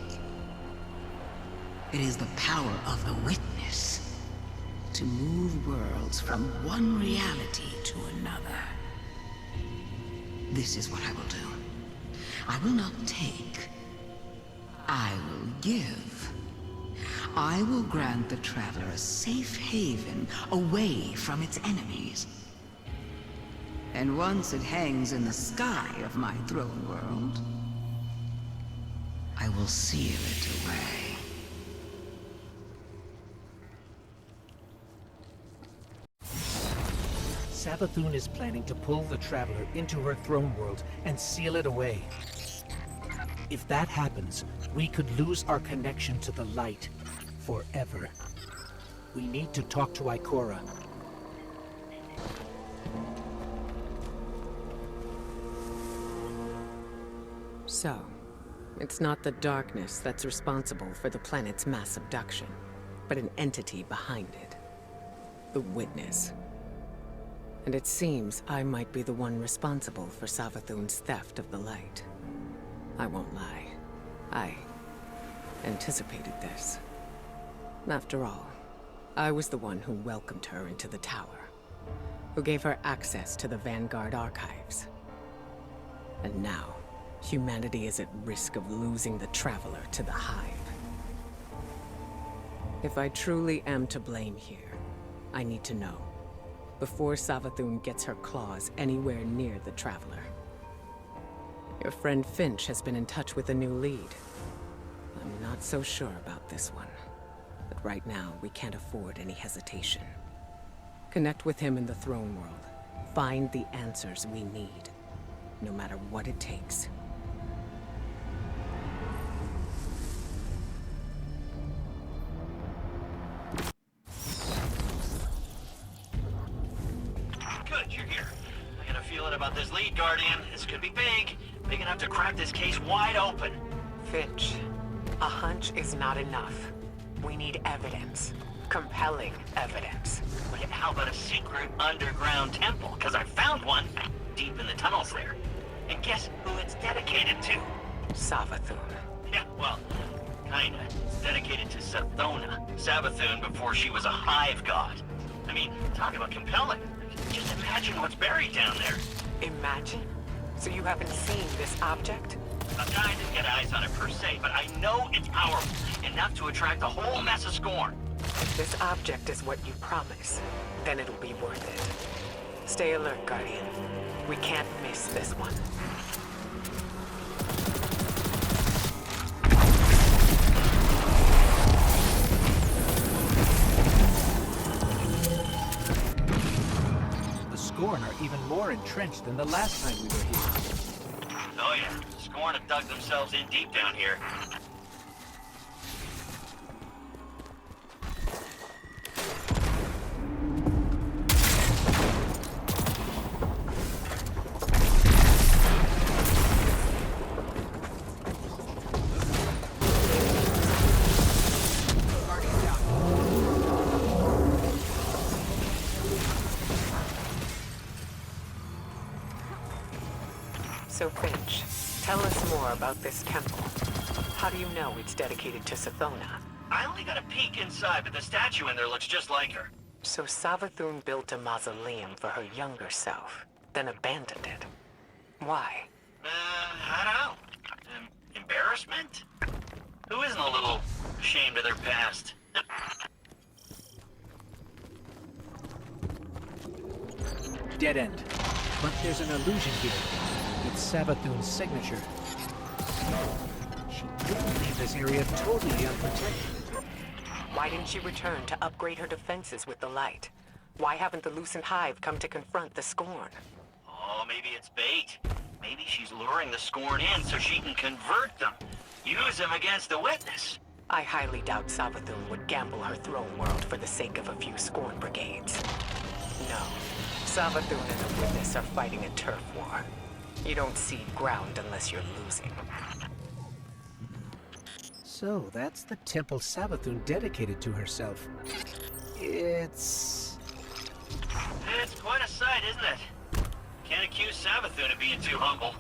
S4: It is the power of the witness to move worlds from one reality to another. This is what I will do. I will not take. I will give. I will grant the traveler a safe haven away from its enemies. And once it hangs in the sky of my throne world, I will seal it away.
S3: Savathun is planning to pull the Traveler into her throne world and seal it away. If that happens, we could lose our connection to the light forever. We need to talk to Ikora.
S1: So, it's not the darkness that's responsible for the planet's mass abduction, but an entity behind it. The Witness. And it seems I might be the one responsible for Savathun's theft of the light. I won't lie. I anticipated this. After all, I was the one who welcomed her into the tower, who gave her access to the Vanguard archives. And now, humanity is at risk of losing the Traveler to the Hive. If I truly am to blame here, I need to know, before Savathun gets her claws anywhere near the Traveler. Your friend Finch has been in touch with a new lead. I'm not so sure about this one, but right now we can't afford any hesitation. Connect with him in the Throne World. Find the answers we need, no matter what it takes.
S6: Good, you're here. I got a feeling about this lead, Guardian. This could be big. Big enough to crack this case wide open.
S1: Finch, a hunch is not enough. We need evidence. Compelling evidence.
S6: Wait, how about a secret underground temple? Because I found one deep in the tunnels there. And guess who it's dedicated to?
S1: Savathun.
S6: Yeah, well, kinda. It's dedicated to Sathona, Savathun before she was a hive god. I mean, talk about compelling. Just imagine what's buried down there.
S1: Imagine? So you haven't seen this object?
S6: I didn't get eyes on it per se, but I know it's powerful, enough to attract a whole mess of scorn.
S1: If this object is what you promise, then it'll be worth it. Stay alert, Guardian. We can't miss this one.
S3: The Scorn are even more entrenched than the last time we were here.
S6: Oh yeah, Scorn have dug themselves in deep down here.
S1: So Finch, tell us more about this temple. How do you know it's dedicated to Sathona?
S6: I only got a peek inside, but the statue in there looks just like her.
S1: So Savathun built a mausoleum for her younger self, then abandoned it. Why?
S6: I don't know. Embarrassment? Who isn't a little ashamed of their past?
S3: Dead end. But there's an illusion here. It's Savathun's signature. She didn't leave this area totally unprotected.
S1: Why didn't she return to upgrade her defenses with the light? Why haven't the Lucent Hive come to confront the Scorn?
S6: Oh, maybe it's bait. Maybe she's luring the Scorn in so she can convert them. Use them against the witness.
S1: I highly doubt Savathun would gamble her throne world for the sake of a few Scorn brigades. No. Savathun and the witness are fighting a turf war. You don't cede ground unless you're losing.
S3: So, that's the temple Savathun dedicated to herself. It's
S6: quite a sight, isn't it? Can't accuse Savathun of being too humble.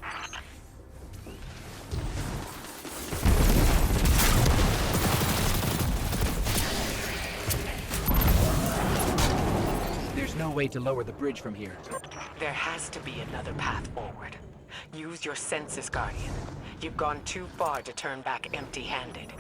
S3: There's no way to lower the bridge from here.
S1: There has to be another path forward. Use your senses, Guardian. You've gone too far to turn back empty-handed.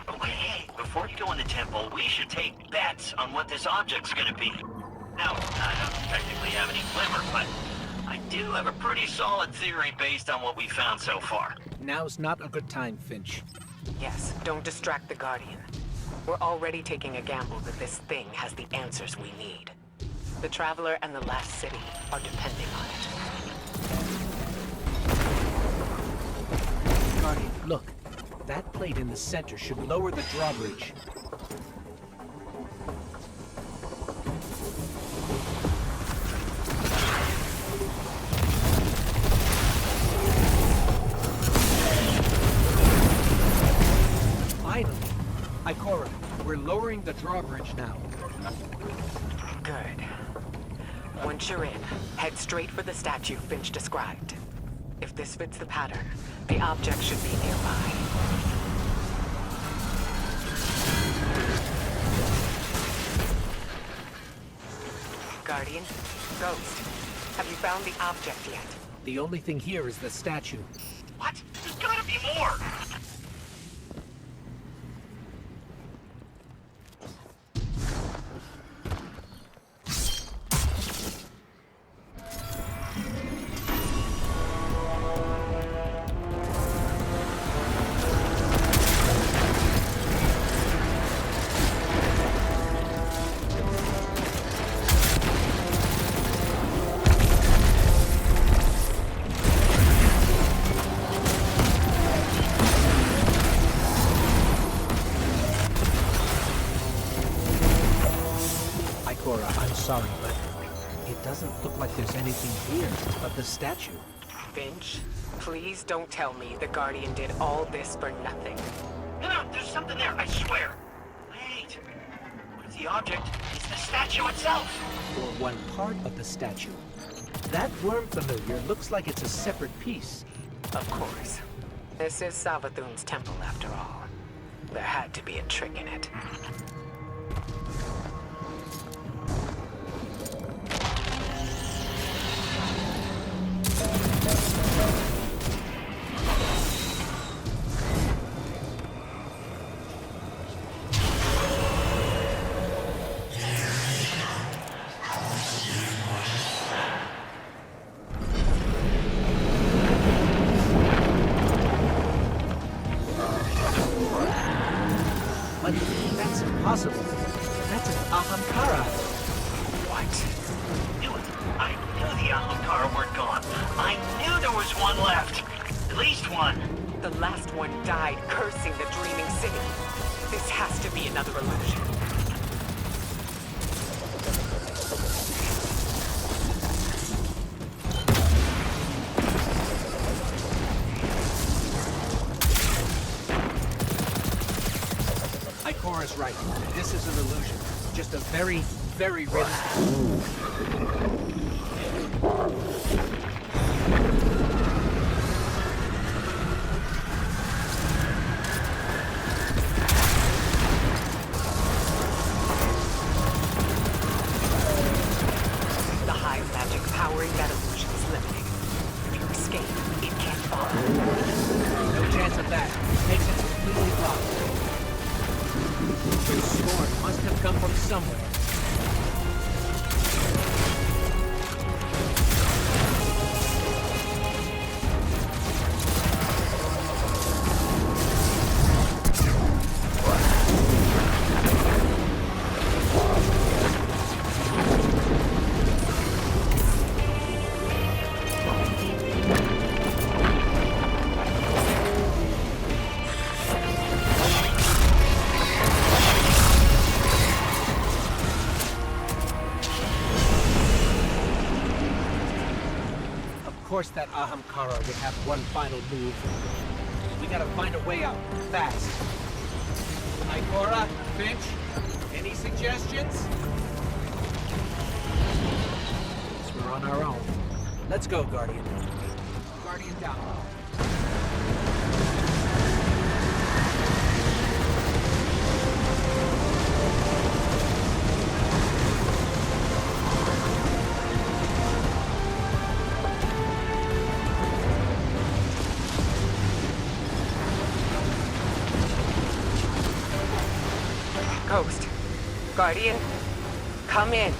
S6: Okay, before you go in the temple, we should take bets on what this object's gonna be. Now, I don't technically have any glimmer, but I do have a pretty solid theory based on what we found so far.
S3: Now's not a good time, Finch.
S1: Yes, don't distract the Guardian. We're already taking a gamble that this thing has the answers we need. The Traveler and the Last City are depending on it.
S3: Guardian, look. That plate in the center should lower the drawbridge. lowering the drawbridge now.
S1: Good. Once you're in, head straight for the statue Finch described. If this fits the pattern, the object should be nearby. Guardian, Ghost, have you found the object yet?
S3: The only thing here is the statue.
S6: What? There's gotta be more!
S3: I'm sorry, but it doesn't look like there's anything here but the statue.
S1: Finch, please don't tell me the Guardian did all this for nothing.
S6: No, there's something there, I swear. Wait. What if the object is the statue itself?
S3: Or one part of the statue. That worm familiar looks like it's a separate piece.
S1: Of course. This is Savathun's temple after all. There had to be a trick in it.
S3: But that's impossible. That's an Ahamkara.
S6: What? Knew it. I knew the Ahamkara weren't gone. I knew there was one left. At least one.
S1: The last one died cursing the dreaming city. This has to be another illusion.
S3: Ikora's right. This is an illusion. Just a very, very realistic.
S1: The high magic powering that illusion is limited. If you escape, it can't follow.
S3: No chance of that. Makes it completely blocked. The storm must have come from somewhere. Of course that Ahamkara would have one final move. We gotta find a way out, fast. Ikora, Finch, any suggestions? Guess we're on our own. Let's go, Guardian. Guardian down.
S1: Ghost, Guardian, come in.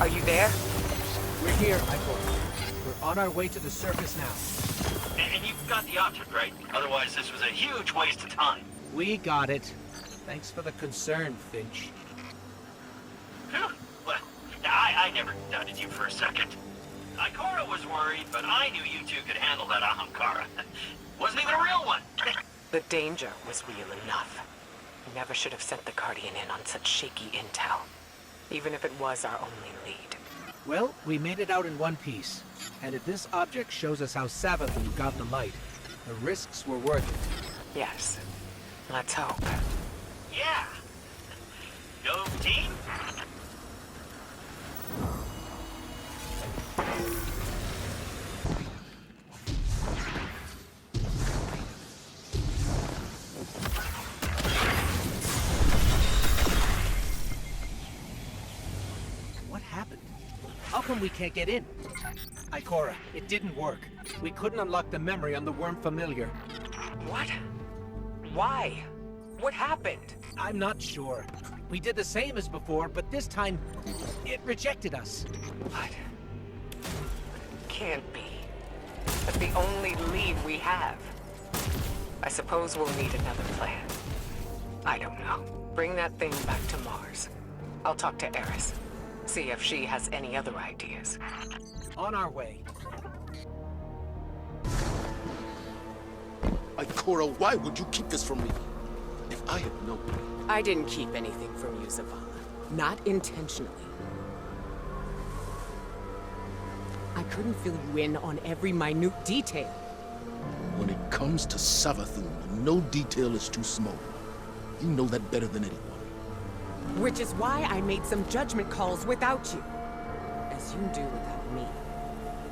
S1: Are you there?
S3: We're here, Ikora. We're on our way to the surface now.
S6: And you've got the object, right? Otherwise, this was a huge waste of time.
S3: We got it. Thanks for the concern, Finch.
S6: Phew. Well, I never doubted you for a second. Ikora was worried, but I knew you two could handle that Ahamkara. Wasn't even a real one.
S1: The danger was real enough. We never should have sent the Guardian in on such shaky intel, even if it was our only lead.
S3: Well, we made it out in one piece. And if this object shows us how Savathun got the light, the risks were worth it.
S1: Yes. Let's hope.
S6: Yeah. Go team!
S3: What happened? How come we can't get in? Ikora, it didn't work. We couldn't unlock the memory on the worm familiar.
S1: What? Why? What happened?
S3: I'm not sure. We did the same as before, but this time, it rejected us.
S1: What? Can't be. That's the only lead we have. I suppose we'll need another plan. I don't know. Bring that thing back to Mars. I'll talk to Eris. See if she has any other ideas.
S3: On our way.
S8: Ikora, why would you keep this from me? If I had known...
S1: I didn't keep anything from you, Zavala. Not intentionally. I couldn't fill you in on every minute detail.
S8: When it comes to Savathun, no detail is too small. You know that better than anyone.
S1: Which is why I made some judgment calls without you. As you do without me.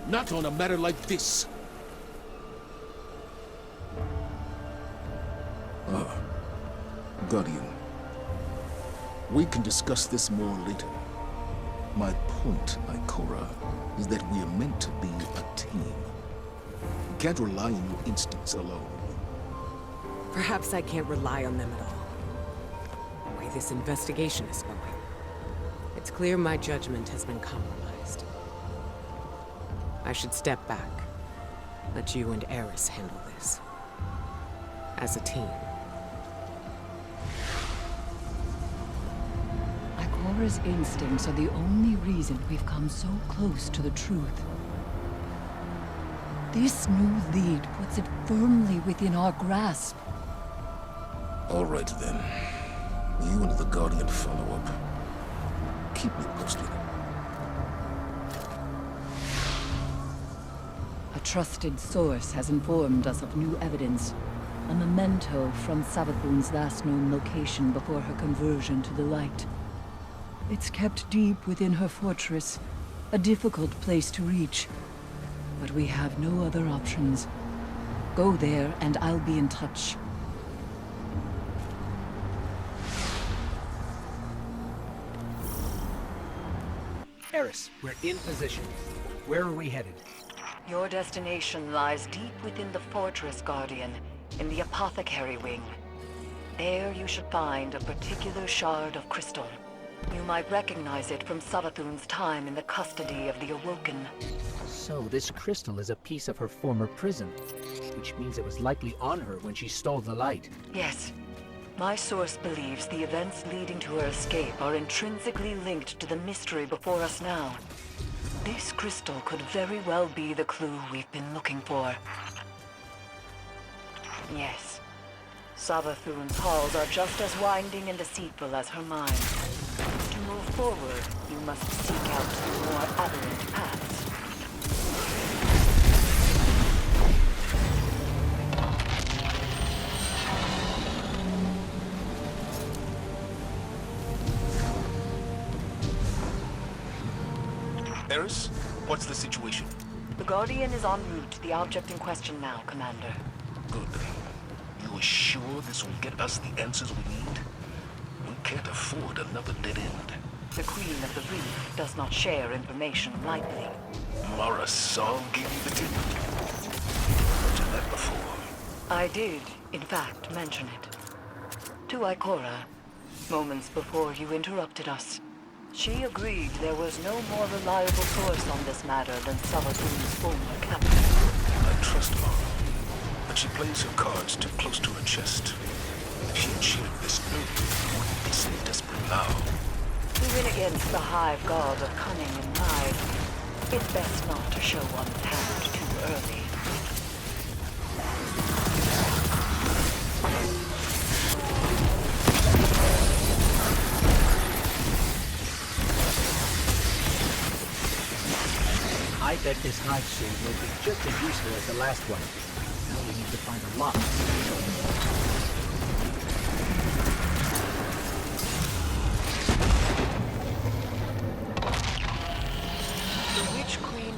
S8: Not on a matter like this. Guardian. We can discuss this more later. My point, Ikora, is that we are meant to be a team. You can't rely on your instincts alone.
S1: Perhaps I can't rely on them at all. The way this investigation is going. It's clear my judgment has been compromised. I should step back. Let you and Eris handle this. As a team.
S9: Ikora's instincts are the only reason we've come so close to the truth. This new lead puts it firmly within our grasp.
S8: All right, then. You and the Guardian follow up. Keep me posted.
S9: A trusted source has informed us of new evidence. A memento from Savathun's last known location before her conversion to the light. It's kept deep within her fortress, a difficult place to reach. But we have no other options. Go there and I'll be in touch.
S3: Eris, we're in position. Where are we headed?
S2: Your destination lies deep within the fortress, Guardian, in the apothecary wing. There you should find a particular shard of crystal. You might recognize it from Savathun's time in the custody of the Awoken.
S3: So this crystal is a piece of her former prison, which means it was likely on her when she stole the light.
S2: Yes. My source believes the events leading to her escape are intrinsically linked to the mystery before us now. This crystal could very well be the clue we've been looking for. Yes. Savathun's halls are just as winding and deceitful as her mind. To move forward, you must seek out more aberrant paths.
S8: Eris, what's the situation?
S2: The Guardian is en route to the object in question now, Commander.
S8: Good. You are sure this will get us the answers we need? We can't afford another dead end.
S2: The Queen of the Reef does not share information lightly.
S8: Mara Sol gave you the tip. Mentioned that before.
S2: I did, in fact, mention it. To Ikora, moments before you interrupted us. She agreed there was no more reliable source on this matter than Savathun's former captain.
S8: I trust Mara, but she plays her cards too close to her chest. If she achieved this note, it wouldn't be so desperate now.
S2: To win against the hive god of cunning and pride, it's best not to show one's hand too early.
S3: I bet this hive suit will be just as useful as the last one. Now we need to find a lock.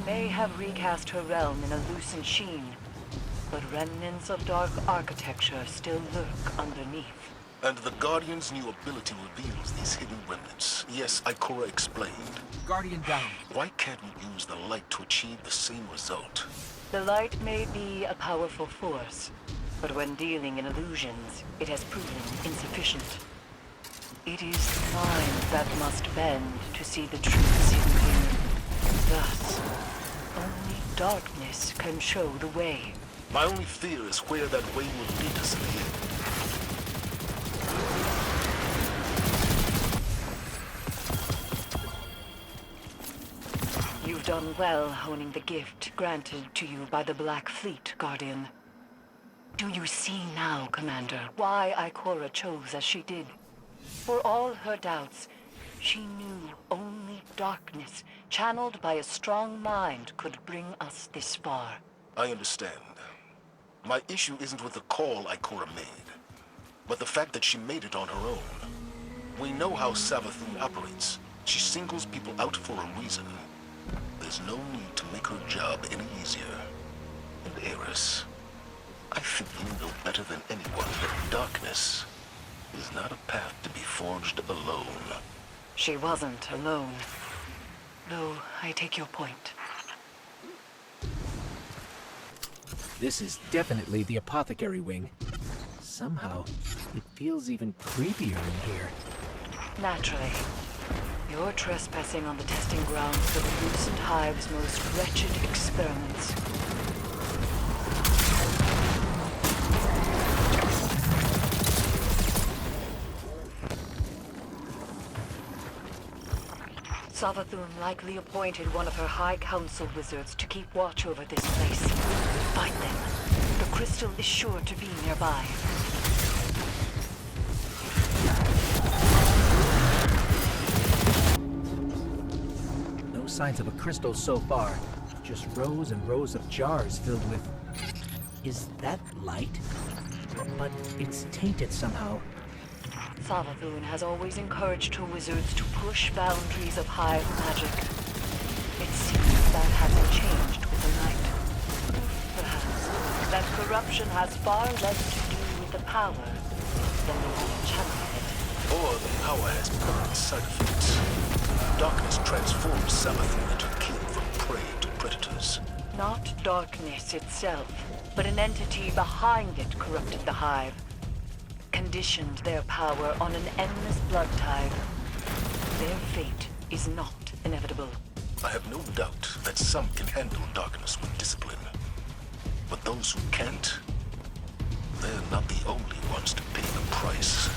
S2: may have recast her realm in a lucent sheen, but remnants of dark architecture still lurk underneath.
S8: And the Guardian's new ability reveals these hidden remnants. Yes, Ikora explained.
S3: Guardian down.
S8: Why can't we use the light to achieve the same result?
S2: The light may be a powerful force, but when dealing in illusions, it has proven insufficient. It is the mind that must bend to see the truths hidden here. Thus, only darkness can show the way.
S8: My only fear is where that way will lead us in the end.
S2: You've done well honing the gift granted to you by the Black Fleet, Guardian. Do you see now, Commander, why Ikora chose as she did? For all her doubts, she knew only darkness, channeled by a strong mind, could bring us this far.
S8: I understand. My issue isn't with the call Ikora made, but the fact that she made it on her own. We know how Savathun operates. She singles people out for a reason. There's no need to make her job any easier. And Eris, I think you know better than anyone that darkness is not a path to be forged alone.
S2: She wasn't alone. Though, I take your point.
S3: This is definitely the apothecary wing. Somehow, it feels even creepier in here.
S2: Naturally. You're trespassing on the testing grounds for the Lucent Hive's most wretched experiments. Savathun likely appointed one of her High Council wizards to keep watch over this place. Find them. The crystal is sure to be nearby.
S3: No signs of a crystal so far. Just rows and rows of jars filled with... Is that light? But it's tainted somehow.
S2: Savathun has always encouraged her wizards to push boundaries of Hive magic. It seems that hasn't changed with the light. Perhaps that corruption has far less to do with the power than the one channeling it.
S8: Or the power has permanent side effects. Darkness transforms Savathun into king from prey to predators.
S2: Not darkness itself, but an entity behind it corrupted the Hive. Conditioned their power on an endless blood tide. Their fate is not inevitable.
S8: I have no doubt that some can handle darkness with discipline. But those who can't, they're not the only ones to pay the price.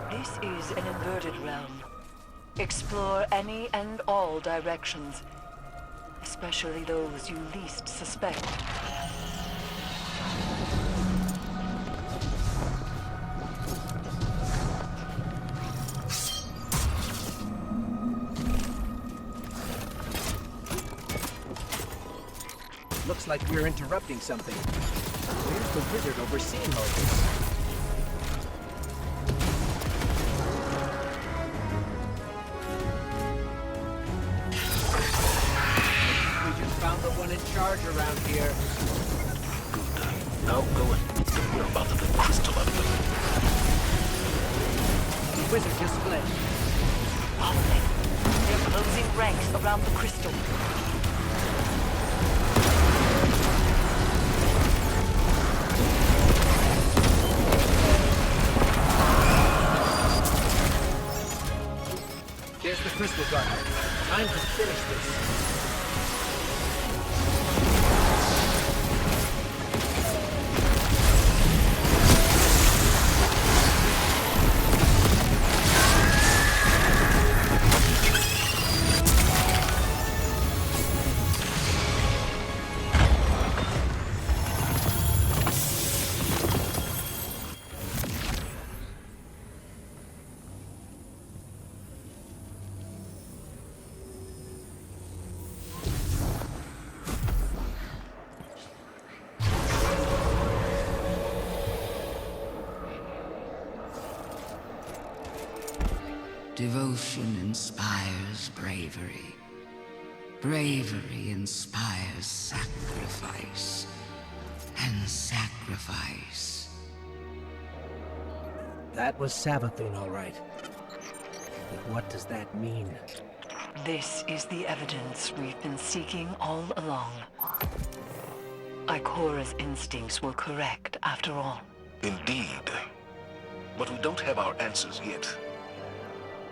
S2: This is an inverted realm. Explore any and all directions, especially those you least suspect.
S3: Looks like we're interrupting something. Where's the wizard overseeing all this? The one in charge around here.
S8: Good. Now go and get the whereabouts of the crystal out of them.
S3: The wizard just fled.
S2: Follow them. They're closing ranks around the crystal.
S3: There's the crystal guard. Time to finish this.
S4: Devotion inspires bravery. Bravery inspires sacrifice. And sacrifice.
S3: That was Savathun, all right. But what does that mean?
S2: This is the evidence we've been seeking all along. Ikora's instincts were correct, after all.
S8: Indeed. But we don't have our answers yet.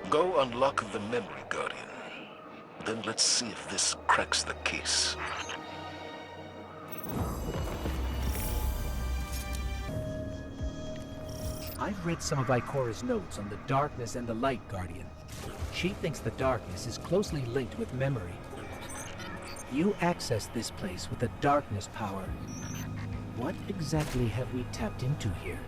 S8: Go unlock the memory, Guardian. Then let's see if this cracks the case.
S3: I've read some of Ikora's notes on the darkness and the light, Guardian. She thinks the darkness is closely linked with memory. You access this place with the darkness power. What exactly have we tapped into here?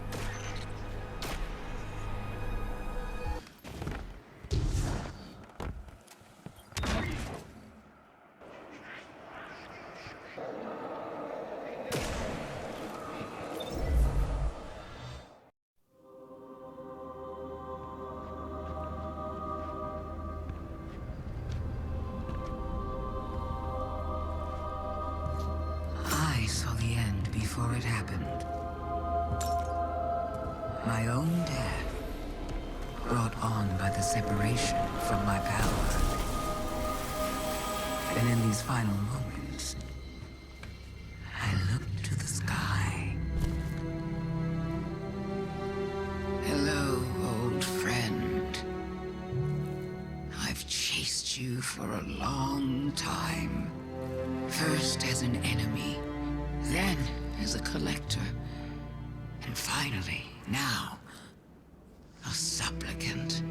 S4: I saw the end before it happened. My own death, brought on by the separation from my power. And in these final moments, I looked to the sky. Hello, old friend. I've chased you for a long time. First as an enemy, then as a collector, and finally, now, a supplicant.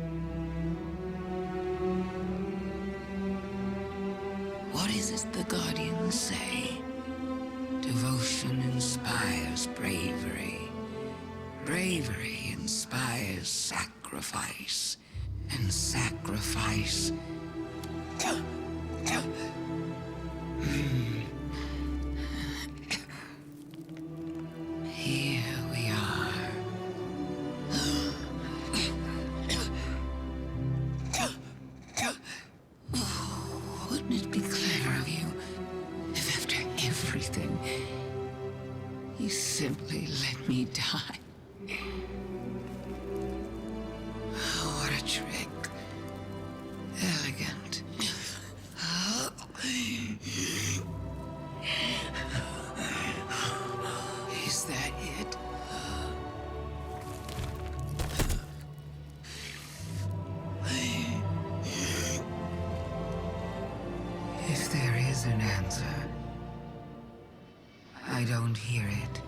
S4: What is it the Guardians say? Devotion inspires bravery. Bravery inspires sacrifice. And sacrifice... Here we are. Wouldn't it be clever of you if after everything, you simply let me die? What a trick. Elegant. Is that it? If there is an answer, I don't hear it.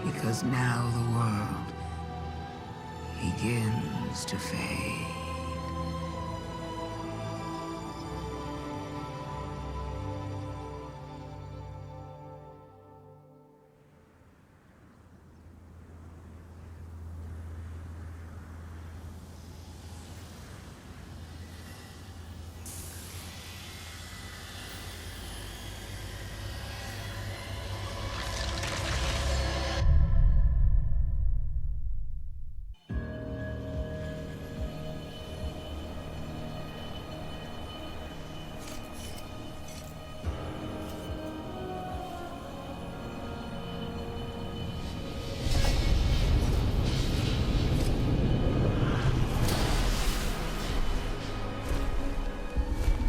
S4: Because now the world begins to fade.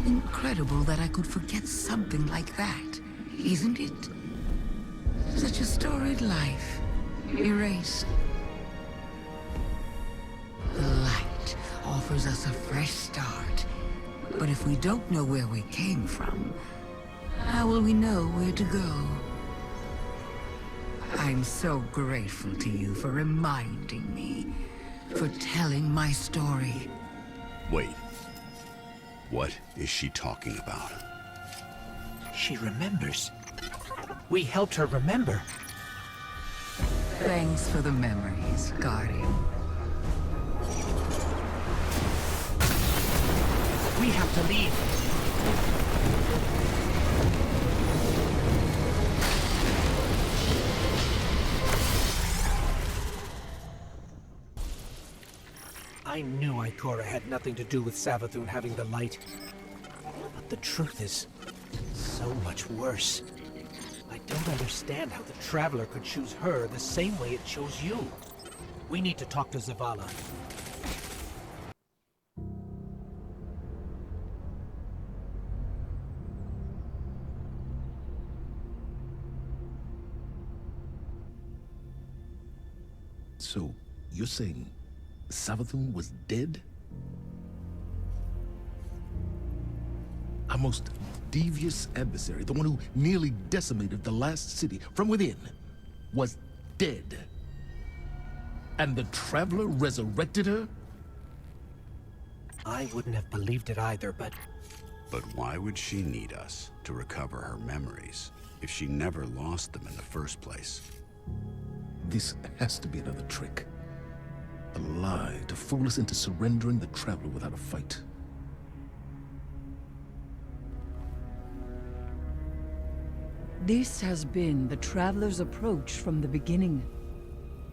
S4: Incredible that I could forget something like that, isn't it? Such a storied life, erased. The light offers us a fresh start, but if we don't know where we came from, how will we know where to go? I'm so grateful to you for reminding me, for telling my story.
S5: Wait. What is she talking about?
S3: She remembers. We helped her remember.
S4: Thanks for the memories, Guardian.
S3: We have to leave. I knew Ikora had nothing to do with Savathun having the light. But the truth is so much worse. I don't understand how the Traveler could choose her the same way it chose you. We need to talk to Zavala.
S8: So, you're saying Savathun was dead? Our most devious adversary, the one who nearly decimated the last city from within, was dead. And the Traveler resurrected her?
S3: I wouldn't have believed it either, but...
S5: But why would she need us to recover her memories if she never lost them in the first place?
S8: This has to be another trick. A lie to fool us into surrendering the Traveler without a fight.
S9: This has been the Traveler's approach from the beginning.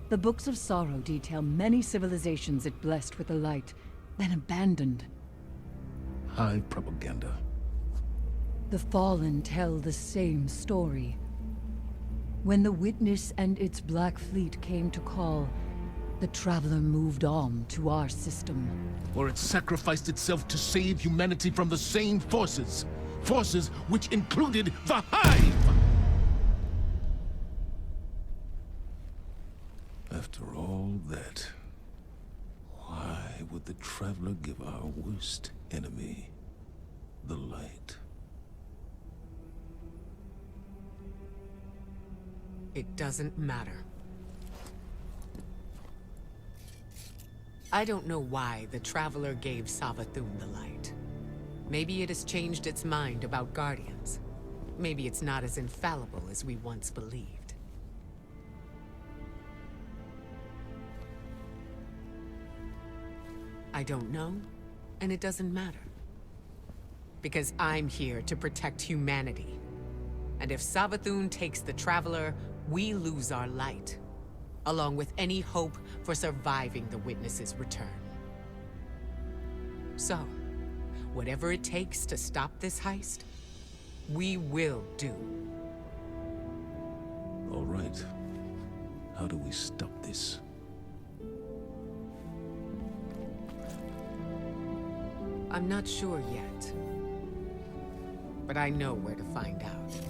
S9: The Books of Sorrow detail many civilizations it blessed with the light, then abandoned.
S8: High propaganda.
S9: The Fallen tell the same story. When the Witness and its Black Fleet came to call, the Traveler moved on to our system.
S8: Or it sacrificed itself to save humanity from the same forces. Forces which included the Hive! After all that, why would the Traveler give our worst enemy the light?
S1: It doesn't matter. I don't know why the Traveler gave Savathun the light. Maybe it has changed its mind about Guardians. Maybe it's not as infallible as we once believed. I don't know, and it doesn't matter. Because I'm here to protect humanity. And if Savathun takes the Traveler, we lose our light, along with any hope for surviving the Witness's return. So, whatever it takes to stop this heist, we will do.
S8: All right. How do we stop this?
S1: I'm not sure yet, but I know where to find out.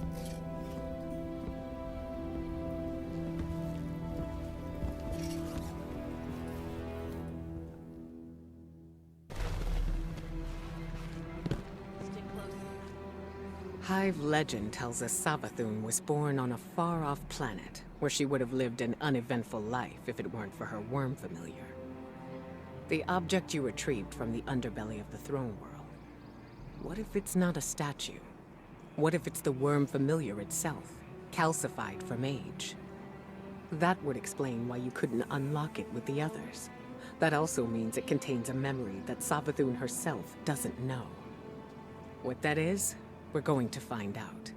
S1: Hive legend tells us Savathun was born on a far-off planet, where she would have lived an uneventful life if it weren't for her worm familiar. The object you retrieved from the underbelly of the throne world. What if it's not a statue? What if it's the worm familiar itself, calcified from age? That would explain why you couldn't unlock it with the others. That also means it contains a memory that Savathun herself doesn't know. What that is, we're going to find out.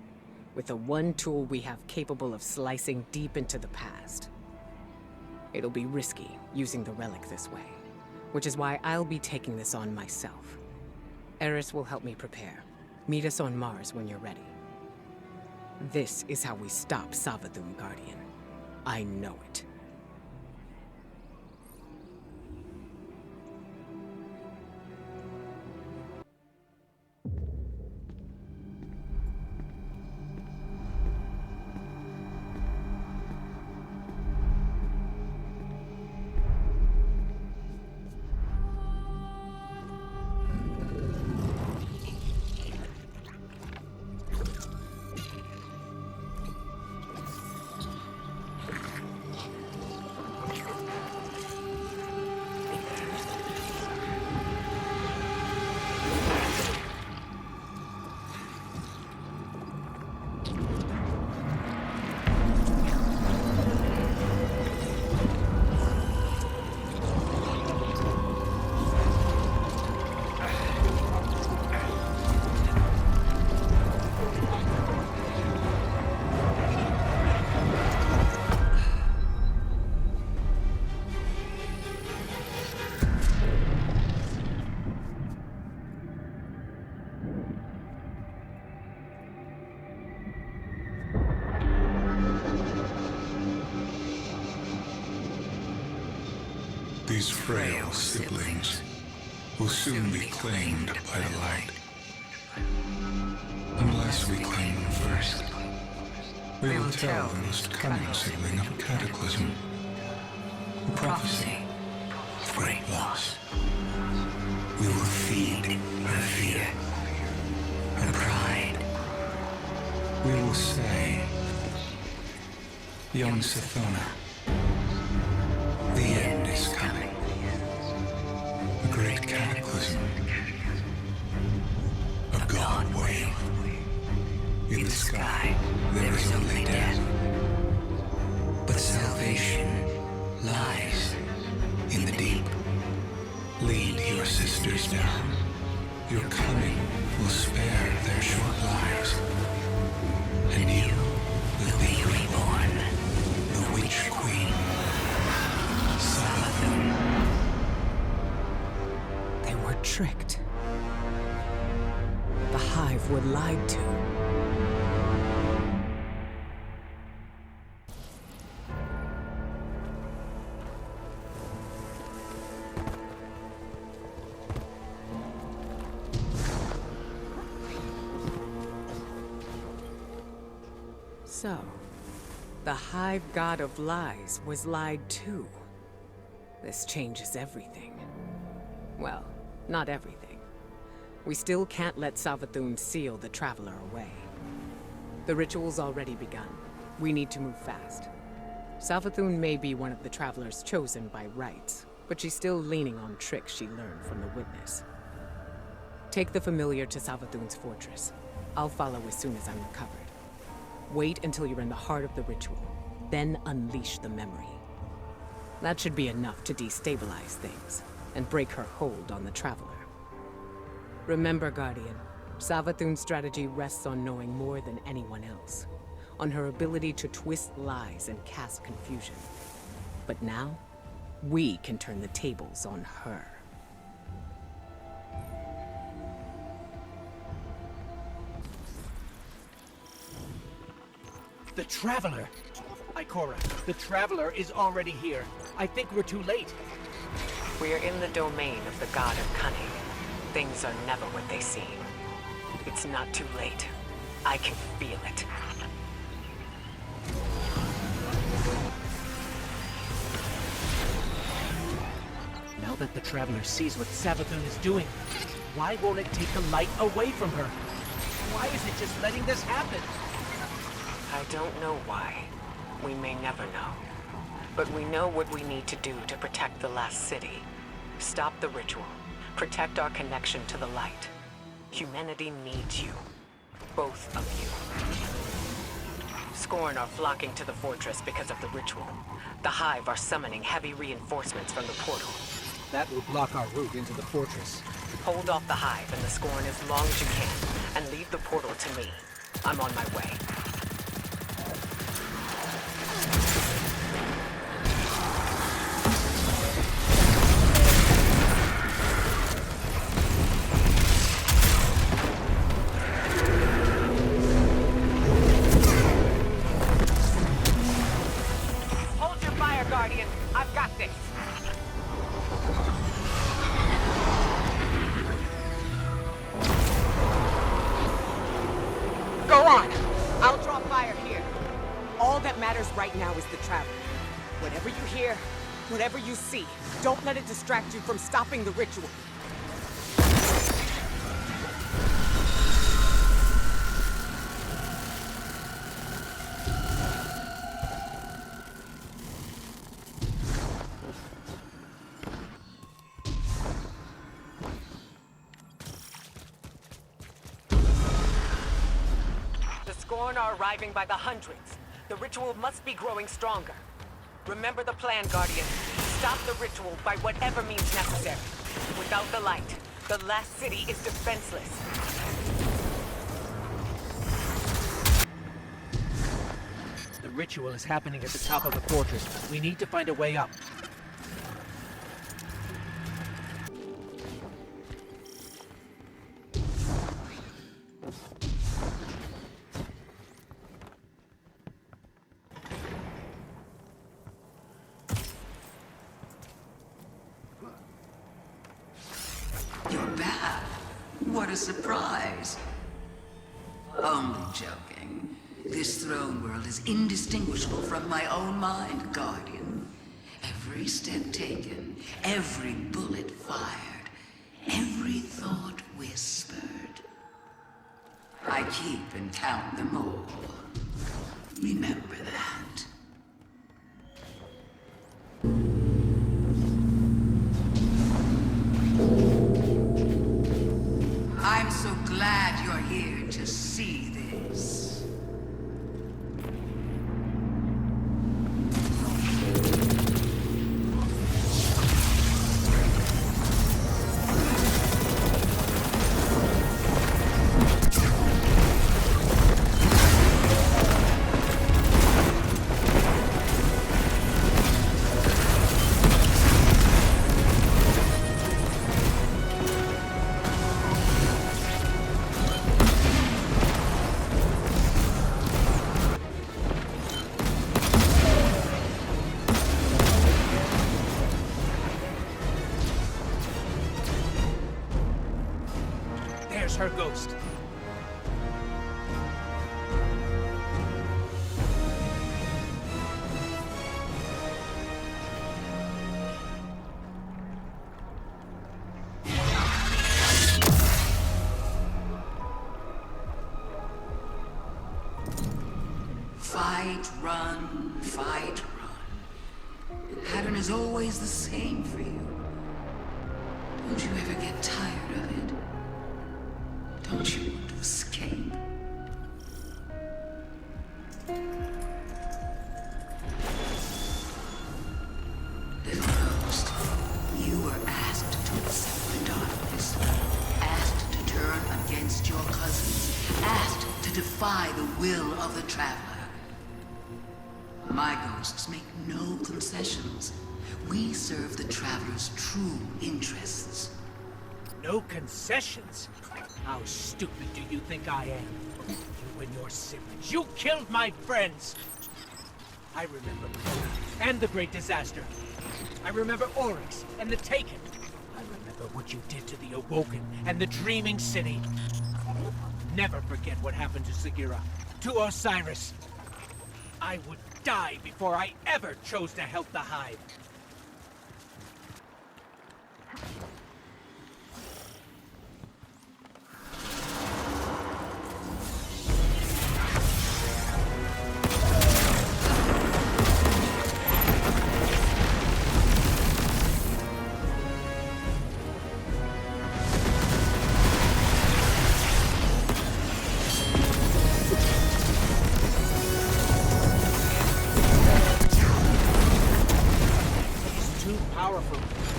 S1: With the one tool we have capable of slicing deep into the past. It'll be risky, using the relic this way. Which is why I'll be taking this on myself. Eris will help me prepare. Meet us on Mars when you're ready. This is how we stop Savathun, Guardian. I know it.
S10: These frail siblings will soon be claimed by the light. Unless we claim them first, we will tell the most cunning sibling of a cataclysm. A prophecy of great loss. We will feed her fear, her pride. We will say, young Sathona, the end is coming. A great cataclysm. A god wave. In the sky, there is only death. But salvation lies in the deep. Lead your sisters down. Your coming will spare their short lives. And you will be reborn, the Witch Queen. Savathun.
S1: They were tricked. The Hive were lied to. So, the Hive God of Lies was lied to. This changes everything. Well, not everything. We still can't let Savathun seal the Traveler away. The ritual's already begun. We need to move fast. Savathun may be one of the Travelers chosen by rights, but she's still leaning on tricks she learned from the Witness. Take the Familiar to Savathun's fortress. I'll follow as soon as I'm recovered. Wait until you're in the heart of the ritual, then unleash the memory. That should be enough to destabilize things, and break her hold on the Traveler. Remember, Guardian, Savathun's strategy rests on knowing more than anyone else, on her ability to twist lies and cast confusion. But now, we can turn the tables on her.
S3: The Traveler! Ikora, the Traveler is already here. I think we're too late.
S1: We're in the domain of the God of Cunning. Things are never what they seem. It's not too late. I can feel it.
S3: Now that the Traveler sees what Savathun is doing, why won't it take the light away from her? Why is it just letting this happen?
S1: I don't know why. We may never know. But we know what we need to do to protect the last city. Stop the ritual. Protect our connection to the light. Humanity needs you. Both of you. Scorn are flocking to the fortress because of the ritual. The Hive are summoning heavy reinforcements from the portal.
S3: That will block our route into the fortress.
S1: Hold off the Hive and the Scorn as long as you can, and leave the portal to me. I'm on my way. Guardian, I've got this. Go on. I'll draw fire here. All that matters right now is the Traveler. Whatever you hear, whatever you see, don't let it distract you from stopping the ritual. Scorn are arriving by the hundreds. The ritual must be growing stronger. Remember the plan, Guardian. Stop the ritual by whatever means necessary. Without the light, the last city is defenseless.
S3: The ritual is happening at the top of the fortress. We need to find a way up.
S4: What a surprise. Only joking. This throne world is indistinguishable from my own mind, Guardian. Every step taken, every bullet fired, every thought whispered. I keep and count them all. Remember that. I'm so glad you're here to see this.
S3: There's her ghost. Fight, run. The pattern is always the same for you. Don't you ever get tired of it? Don't you want to escape? Little ghost, you were asked to accept the darkness, asked to turn against your cousins, asked to defy the will of the Traveler. My ghosts make no concessions. We serve the Traveler's true interests. No concessions? How stupid do you think I am? You and your siblings. You killed my friends! I remember Cora and the Great Disaster. I remember Oryx and the Taken. I remember what you did to the Awoken and the Dreaming City. I'll never forget what happened to Sagira, to Osiris. I would die before I ever chose to help the Hive.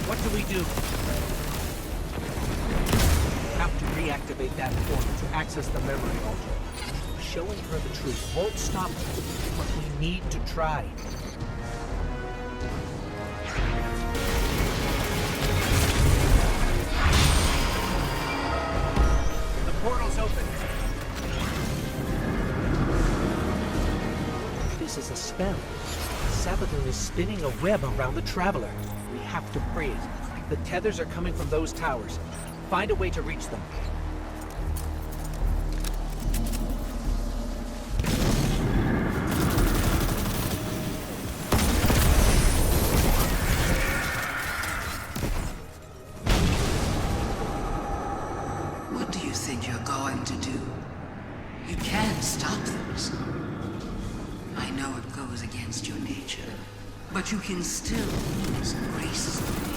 S3: What do we do? Have to reactivate that portal to access the memory altar. Showing her the truth won't stop her, but we need to try. The portal's open. This is a spell. Savathun is spinning a web around the Traveler. We have to free it. The tethers are coming from those towers. Find a way to reach them.
S4: What do you think you're going to do? You can't stop those. I know it goes against your nature, but you can still use gracefully.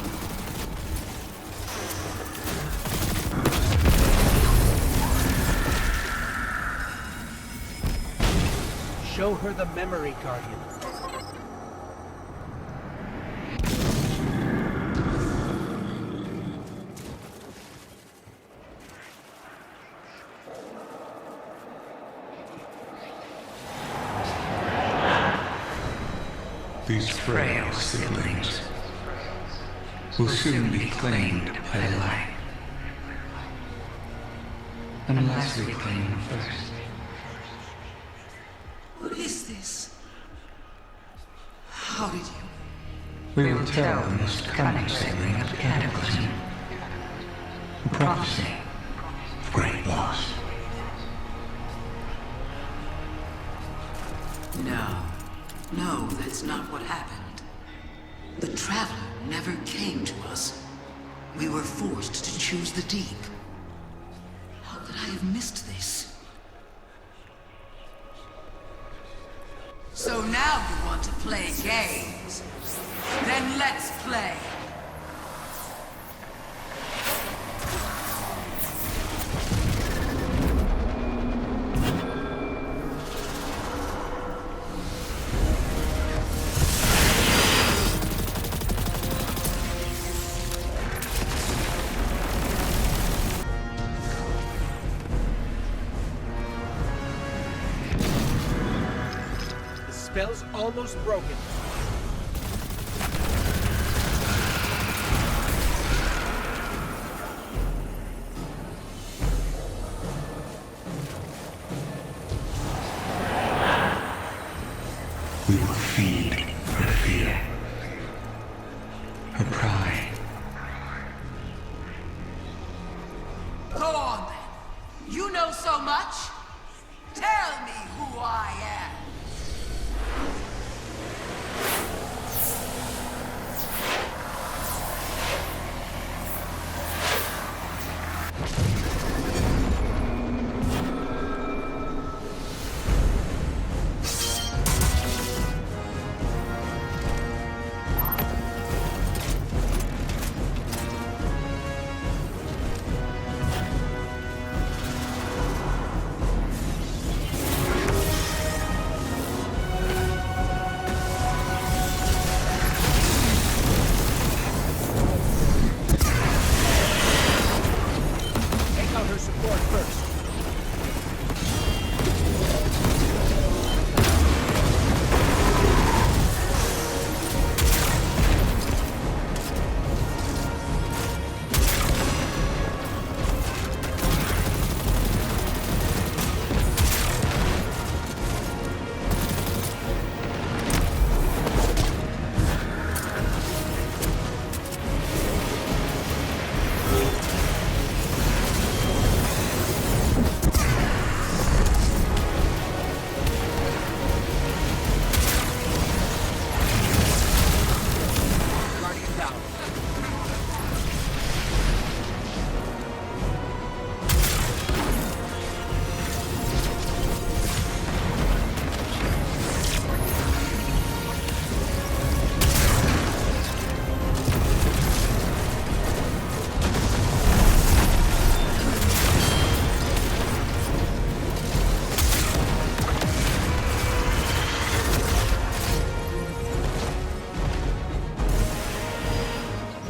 S3: Show her the memory, Guardian.
S10: These frail siblings will soon be claimed by the light. Unless we claim them first.
S4: What is this? How did you...
S10: We will tell the most cunning sibling of Cataclysm. A prophecy
S4: We were forced to choose the deep. How could I have missed this? So now you want to play games? Then let's play.
S3: Spell's almost broken.
S10: We will feed her fear, her pride.
S4: Go on then. You know so much. Tell me who I am.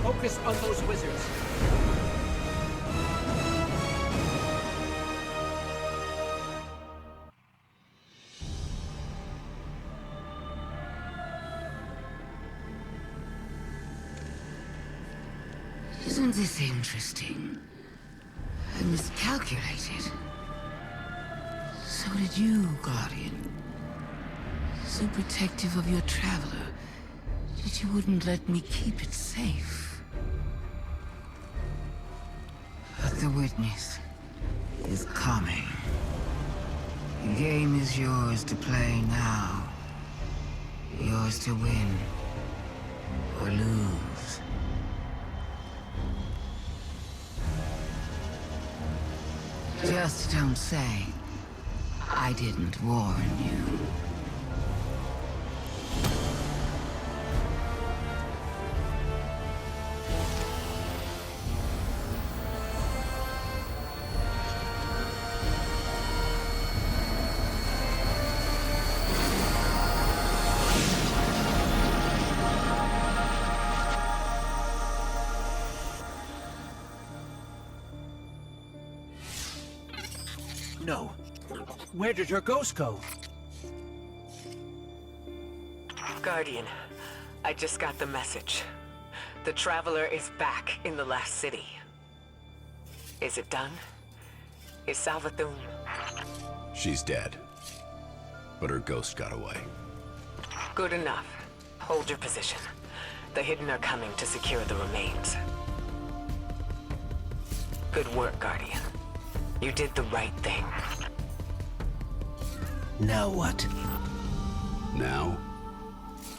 S3: Focus on those wizards.
S4: Isn't this interesting? I miscalculated. So did you, Guardian. So protective of your traveler that you wouldn't let me keep it safe. But the witness is coming. The game is yours to play now. Yours to win or lose. Just don't say I didn't warn you.
S3: No. Where did her ghost go?
S1: Guardian, I just got the message. The Traveler is back in the last city. Is it done? Is Savathun...
S5: She's dead. But her ghost got away.
S1: Good enough. Hold your position. The Hidden are coming to secure the remains. Good work, Guardian. You did the right thing.
S3: Now what?
S5: Now,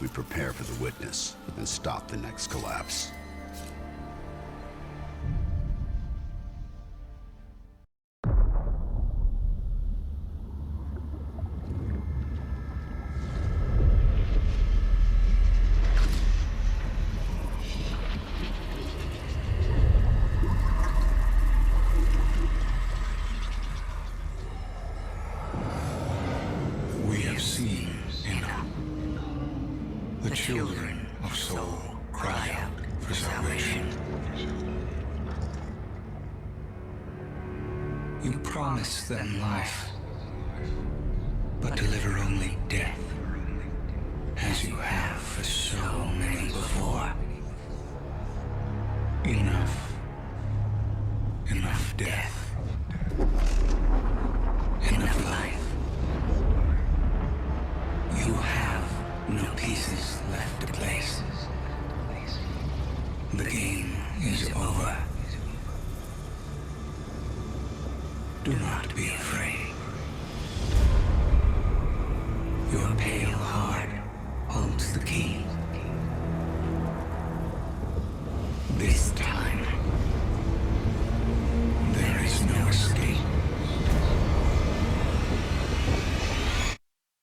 S5: we prepare for the witness and stop the next collapse.
S10: You promise them life, but deliver only death, as you have for so many before. Enough. Enough death. Enough life. You have no pieces left to place. The game is over. Do not be afraid.